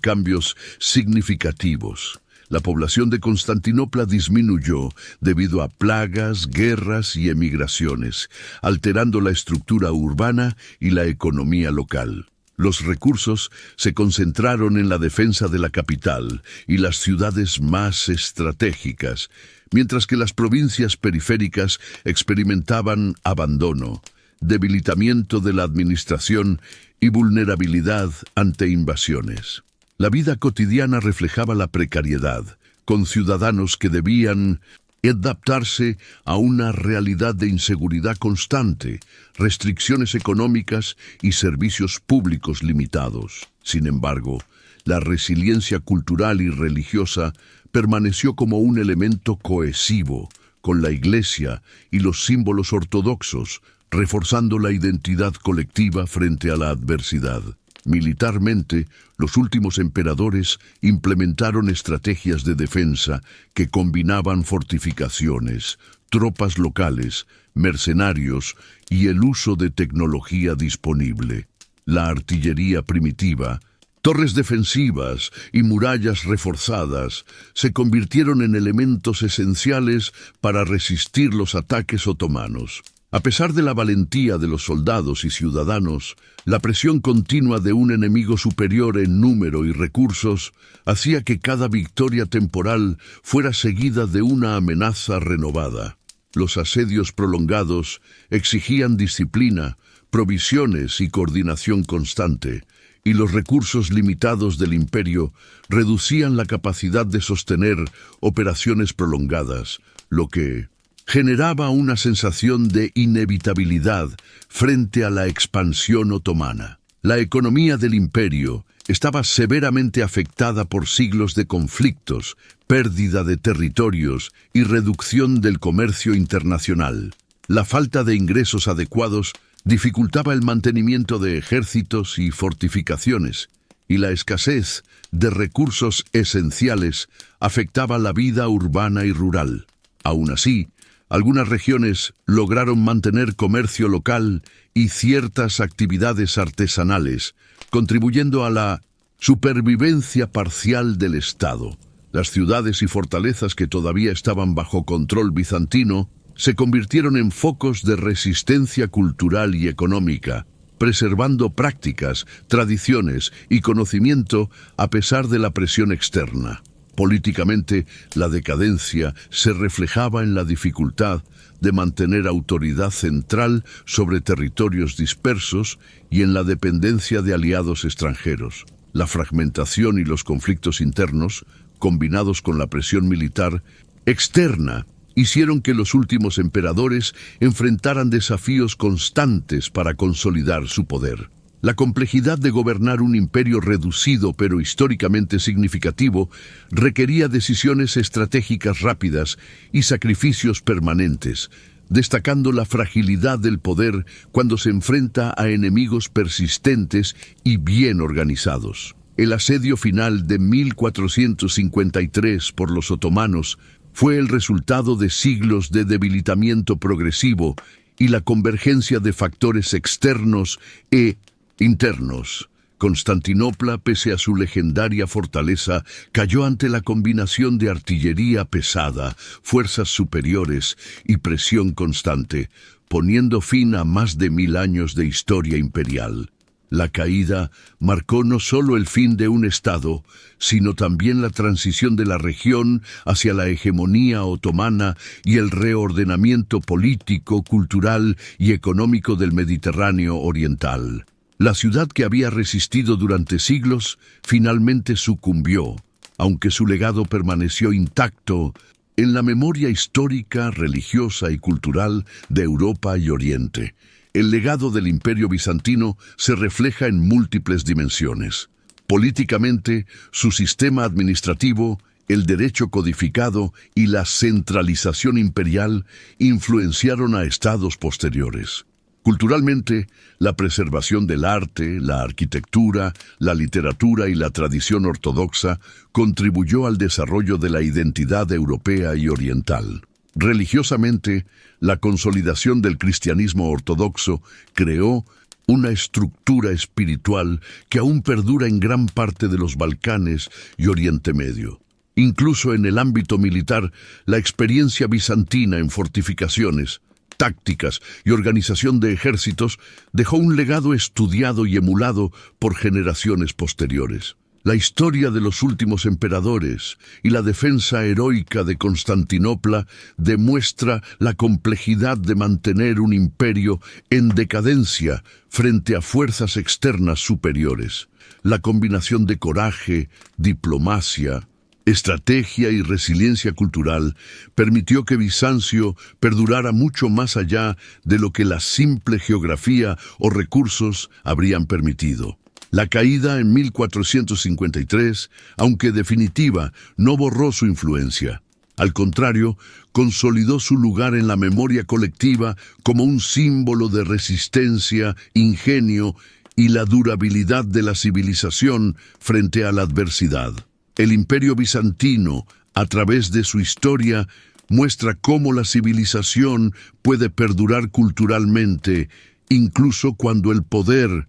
cambios significativos. La población de Constantinopla disminuyó debido a plagas, guerras y emigraciones, alterando la estructura urbana y la economía local. Los recursos se concentraron en la defensa de la capital y las ciudades más estratégicas, mientras que las provincias periféricas experimentaban abandono, debilitamiento de la administración y vulnerabilidad ante invasiones. La vida cotidiana reflejaba la precariedad, con ciudadanos que debían adaptarse a una realidad de inseguridad constante, restricciones económicas y servicios públicos limitados. Sin embargo, la resiliencia cultural y religiosa permaneció como un elemento cohesivo, con la Iglesia y los símbolos ortodoxos, reforzando la identidad colectiva frente a la adversidad. Militarmente, los últimos emperadores implementaron estrategias de defensa que combinaban fortificaciones, tropas locales, mercenarios y el uso de tecnología disponible. La artillería primitiva, torres defensivas y murallas reforzadas se convirtieron en elementos esenciales para resistir los ataques otomanos. A pesar de la valentía de los soldados y ciudadanos, la presión continua de un enemigo superior en número y recursos hacía que cada victoria temporal fuera seguida de una amenaza renovada. Los asedios prolongados exigían disciplina, provisiones y coordinación constante, y los recursos limitados del imperio reducían la capacidad de sostener operaciones prolongadas, lo que generaba una sensación de inevitabilidad frente a la expansión otomana. La economía del imperio estaba severamente afectada por siglos de conflictos, pérdida de territorios y reducción del comercio internacional. La falta de ingresos adecuados dificultaba el mantenimiento de ejércitos y fortificaciones, y la escasez de recursos esenciales afectaba la vida urbana y rural. Aún así, algunas regiones lograron mantener comercio local y ciertas actividades artesanales, contribuyendo a la supervivencia parcial del Estado. Las ciudades y fortalezas que todavía estaban bajo control bizantino se convirtieron en focos de resistencia cultural y económica, preservando prácticas, tradiciones y conocimiento a pesar de la presión externa. Políticamente, la decadencia se reflejaba en la dificultad de mantener autoridad central sobre territorios dispersos y en la dependencia de aliados extranjeros. La fragmentación y los conflictos internos, combinados con la presión militar externa, hicieron que los últimos emperadores enfrentaran desafíos constantes para consolidar su poder. La complejidad de gobernar un imperio reducido pero históricamente significativo requería decisiones estratégicas rápidas y sacrificios permanentes, destacando la fragilidad del poder cuando se enfrenta a enemigos persistentes y bien organizados. El asedio final de 1453 por los otomanos fue el resultado de siglos de debilitamiento progresivo y la convergencia de factores externos e internos. Constantinopla, pese a su legendaria fortaleza, cayó ante la combinación de artillería pesada, fuerzas superiores y presión constante, poniendo fin a más de 1000 años de historia imperial. La caída marcó no solo el fin de un estado, sino también la transición de la región hacia la hegemonía otomana y el reordenamiento político, cultural y económico del Mediterráneo oriental. La ciudad que había resistido durante siglos finalmente sucumbió, aunque su legado permaneció intacto en la memoria histórica, religiosa y cultural de Europa y Oriente. El legado del Imperio Bizantino se refleja en múltiples dimensiones. Políticamente, su sistema administrativo, el derecho codificado y la centralización imperial influenciaron a estados posteriores. Culturalmente, la preservación del arte, la arquitectura, la literatura y la tradición ortodoxa contribuyó al desarrollo de la identidad europea y oriental. Religiosamente, la consolidación del cristianismo ortodoxo creó una estructura espiritual que aún perdura en gran parte de los Balcanes y Oriente Medio. Incluso en el ámbito militar, la experiencia bizantina en fortificaciones, tácticas y organización de ejércitos dejó un legado estudiado y emulado por generaciones posteriores. La historia de los últimos emperadores y la defensa heroica de Constantinopla demuestra la complejidad de mantener un imperio en decadencia frente a fuerzas externas superiores. La combinación de coraje, diplomacia, estrategia y resiliencia cultural permitió que Bizancio perdurara mucho más allá de lo que la simple geografía o recursos habrían permitido. La caída en 1453, aunque definitiva, no borró su influencia. Al contrario, consolidó su lugar en la memoria colectiva como un símbolo de resistencia, ingenio y la durabilidad de la civilización frente a la adversidad. El Imperio Bizantino, a través de su historia, muestra cómo la civilización puede perdurar culturalmente, incluso cuando el poder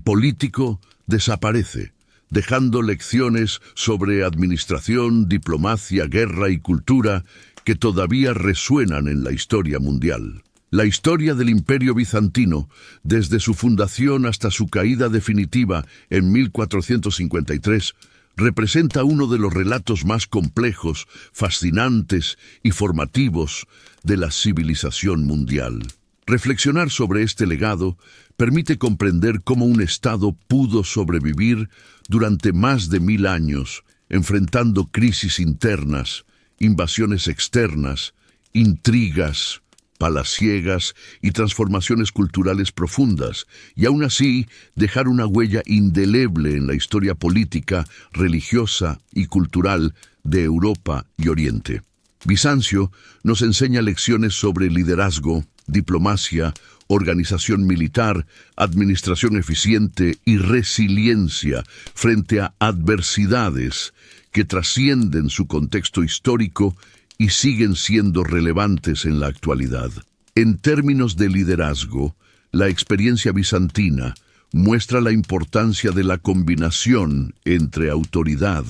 político desaparece, dejando lecciones sobre administración, diplomacia, guerra y cultura que todavía resuenan en la historia mundial. La historia del Imperio Bizantino, desde su fundación hasta su caída definitiva en 1453, representa uno de los relatos más complejos, fascinantes y formativos de la civilización mundial. Reflexionar sobre este legado permite comprender cómo un Estado pudo sobrevivir durante más de 1000 años, enfrentando crisis internas, invasiones externas, intrigas palaciegas y transformaciones culturales profundas, y aún así dejar una huella indeleble en la historia política, religiosa y cultural de Europa y Oriente. Bizancio nos enseña lecciones sobre liderazgo, diplomacia, organización militar, administración eficiente y resiliencia frente a adversidades que trascienden su contexto histórico y siguen siendo relevantes en la actualidad. En términos de liderazgo, la experiencia bizantina muestra la importancia de la combinación entre autoridad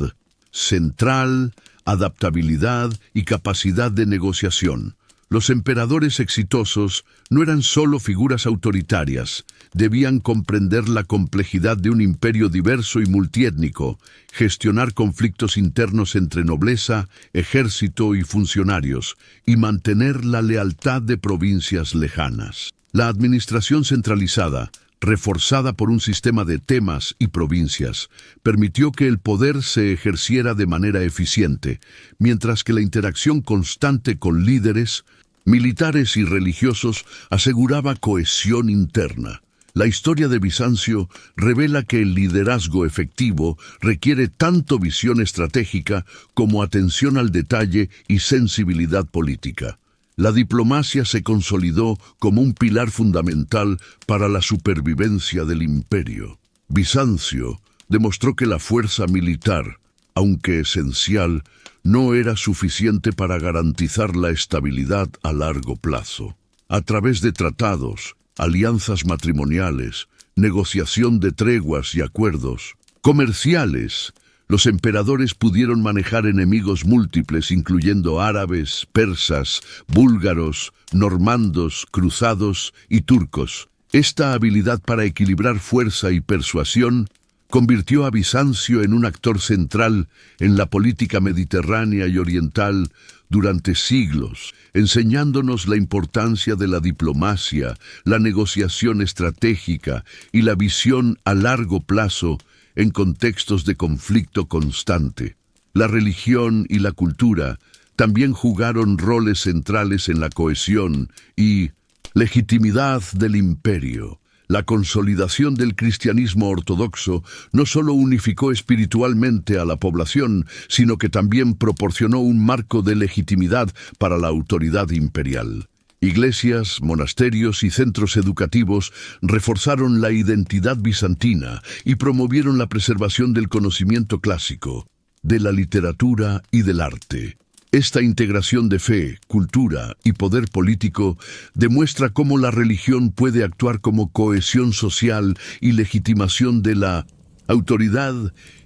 central, adaptabilidad y capacidad de negociación. Los emperadores exitosos no eran solo figuras autoritarias, debían comprender la complejidad de un imperio diverso y multiétnico, gestionar conflictos internos entre nobleza, ejército y funcionarios, y mantener la lealtad de provincias lejanas. La administración centralizada, reforzada por un sistema de temas y provincias, permitió que el poder se ejerciera de manera eficiente, mientras que la interacción constante con líderes, militares y religiosos aseguraba cohesión interna. La historia de Bizancio revela que el liderazgo efectivo requiere tanto visión estratégica como atención al detalle y sensibilidad política. La diplomacia se consolidó como un pilar fundamental para la supervivencia del imperio. Bizancio demostró que la fuerza militar, aunque esencial, no era suficiente para garantizar la estabilidad a largo plazo. A través de tratados, alianzas matrimoniales, negociación de treguas y acuerdos comerciales, los emperadores pudieron manejar enemigos múltiples, incluyendo árabes, persas, búlgaros, normandos, cruzados y turcos. Esta habilidad para equilibrar fuerza y persuasión convirtió a Bizancio en un actor central en la política mediterránea y oriental durante siglos, enseñándonos la importancia de la diplomacia, la negociación estratégica y la visión a largo plazo en contextos de conflicto constante. La religión y la cultura también jugaron roles centrales en la cohesión y legitimidad del imperio. La consolidación del cristianismo ortodoxo no solo unificó espiritualmente a la población, sino que también proporcionó un marco de legitimidad para la autoridad imperial. Iglesias, monasterios y centros educativos reforzaron la identidad bizantina y promovieron la preservación del conocimiento clásico, de la literatura y del arte. Esta integración de fe, cultura y poder político demuestra cómo la religión puede actuar como cohesión social y legitimación de la autoridad,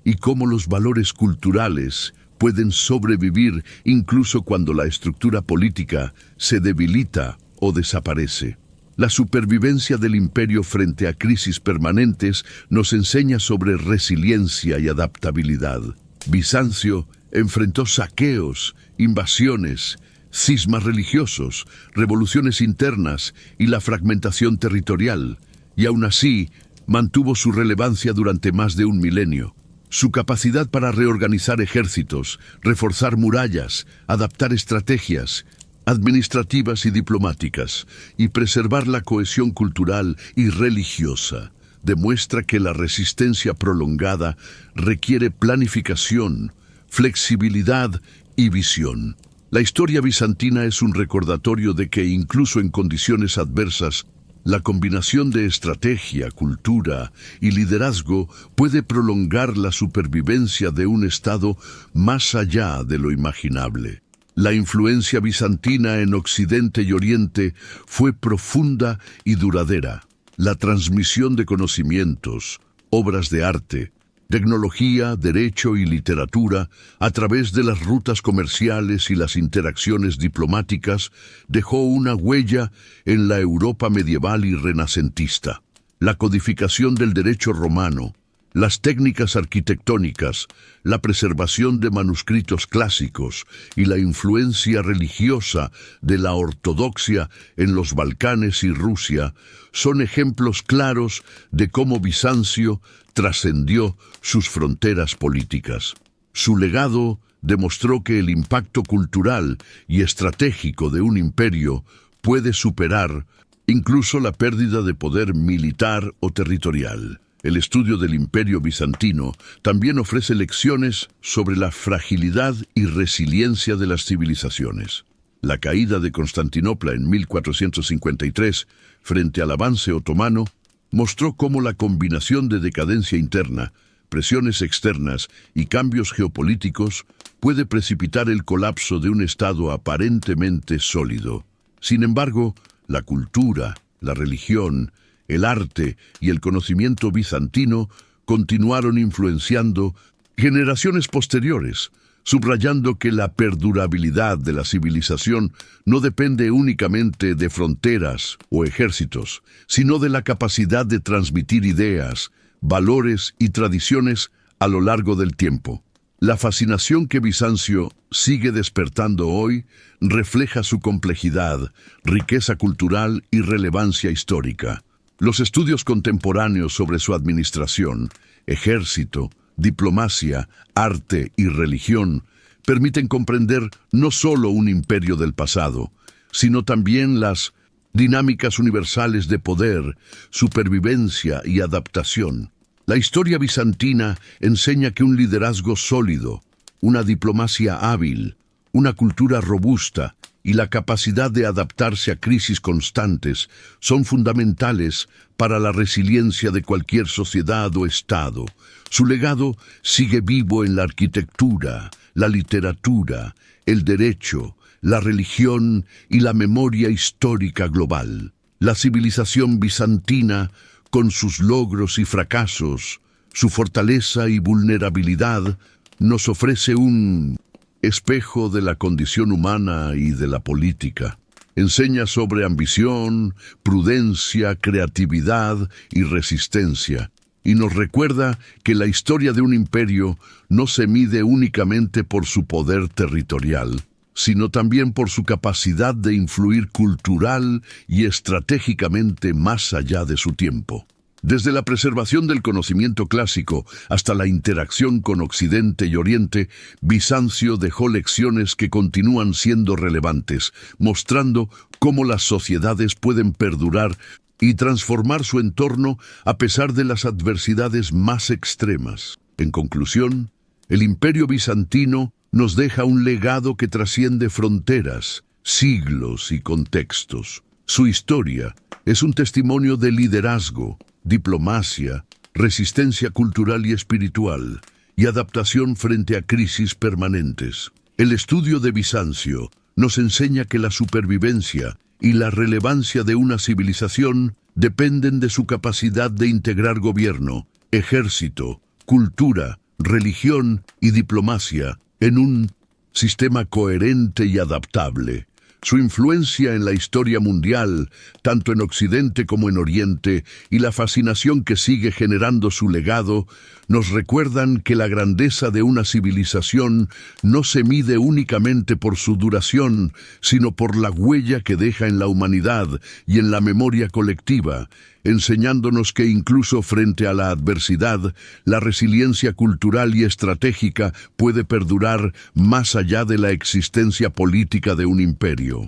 y cómo los valores culturales pueden sobrevivir incluso cuando la estructura política se debilita o desaparece. La supervivencia del imperio frente a crisis permanentes nos enseña sobre resiliencia y adaptabilidad. Bizancio enfrentó saqueos, invasiones, cismas religiosos, revoluciones internas y la fragmentación territorial, y aún así mantuvo su relevancia durante más de un milenio. Su capacidad para reorganizar ejércitos, reforzar murallas, adaptar estrategias administrativas y diplomáticas, y preservar la cohesión cultural y religiosa, demuestra que la resistencia prolongada requiere planificación, flexibilidad y visión. La historia bizantina es un recordatorio de que incluso en condiciones adversas, la combinación de estrategia, cultura y liderazgo puede prolongar la supervivencia de un Estado más allá de lo imaginable. La influencia bizantina en Occidente y Oriente fue profunda y duradera. La transmisión de conocimientos, obras de arte, Tecnología, derecho y literatura, a través de las rutas comerciales y las interacciones diplomáticas, dejó una huella en la Europa medieval y renacentista. La codificación del derecho romano, las técnicas arquitectónicas, la preservación de manuscritos clásicos y la influencia religiosa de la ortodoxia en los Balcanes y Rusia son ejemplos claros de cómo Bizancio trascendió sus fronteras políticas. Su legado demostró que el impacto cultural y estratégico de un imperio puede superar incluso la pérdida de poder militar o territorial. El estudio del Imperio Bizantino también ofrece lecciones sobre la fragilidad y resiliencia de las civilizaciones. La caída de Constantinopla en 1453, frente al avance otomano, mostró cómo la combinación de decadencia interna, presiones externas y cambios geopolíticos puede precipitar el colapso de un Estado aparentemente sólido. Sin embargo, la cultura, la religión, el arte y el conocimiento bizantino continuaron influenciando generaciones posteriores, subrayando que la perdurabilidad de la civilización no depende únicamente de fronteras o ejércitos, sino de la capacidad de transmitir ideas, valores y tradiciones a lo largo del tiempo. La fascinación que Bizancio sigue despertando hoy refleja su complejidad, riqueza cultural y relevancia histórica. Los estudios contemporáneos sobre su administración, ejército, diplomacia, arte y religión permiten comprender no solo un imperio del pasado, sino también las dinámicas universales de poder, supervivencia y adaptación. La historia bizantina enseña que un liderazgo sólido, una diplomacia hábil, una cultura robusta y la capacidad de adaptarse a crisis constantes son fundamentales para la resiliencia de cualquier sociedad o Estado. Su legado sigue vivo en la arquitectura, la literatura, el derecho, la religión y la memoria histórica global. La civilización bizantina, con sus logros y fracasos, su fortaleza y vulnerabilidad, nos ofrece un espejo de la condición humana y de la política. Enseña sobre ambición, prudencia, creatividad y resistencia, y nos recuerda que la historia de un imperio no se mide únicamente por su poder territorial, sino también por su capacidad de influir cultural y estratégicamente más allá de su tiempo. Desde la preservación del conocimiento clásico hasta la interacción con Occidente y Oriente, Bizancio dejó lecciones que continúan siendo relevantes, mostrando cómo las sociedades pueden perdurar y transformar su entorno a pesar de las adversidades más extremas. En conclusión, el Imperio Bizantino nos deja un legado que trasciende fronteras, siglos y contextos. Su historia es un testimonio de liderazgo, diplomacia, resistencia cultural y espiritual, y adaptación frente a crisis permanentes. El estudio de Bizancio nos enseña que la supervivencia y la relevancia de una civilización dependen de su capacidad de integrar gobierno, ejército, cultura, religión y diplomacia en un sistema coherente y adaptable. Su influencia en la historia mundial, tanto en Occidente como en Oriente, y la fascinación que sigue generando su legado, nos recuerdan que la grandeza de una civilización no se mide únicamente por su duración, sino por la huella que deja en la humanidad y en la memoria colectiva, enseñándonos que incluso frente a la adversidad, la resiliencia cultural y estratégica puede perdurar más allá de la existencia política de un imperio.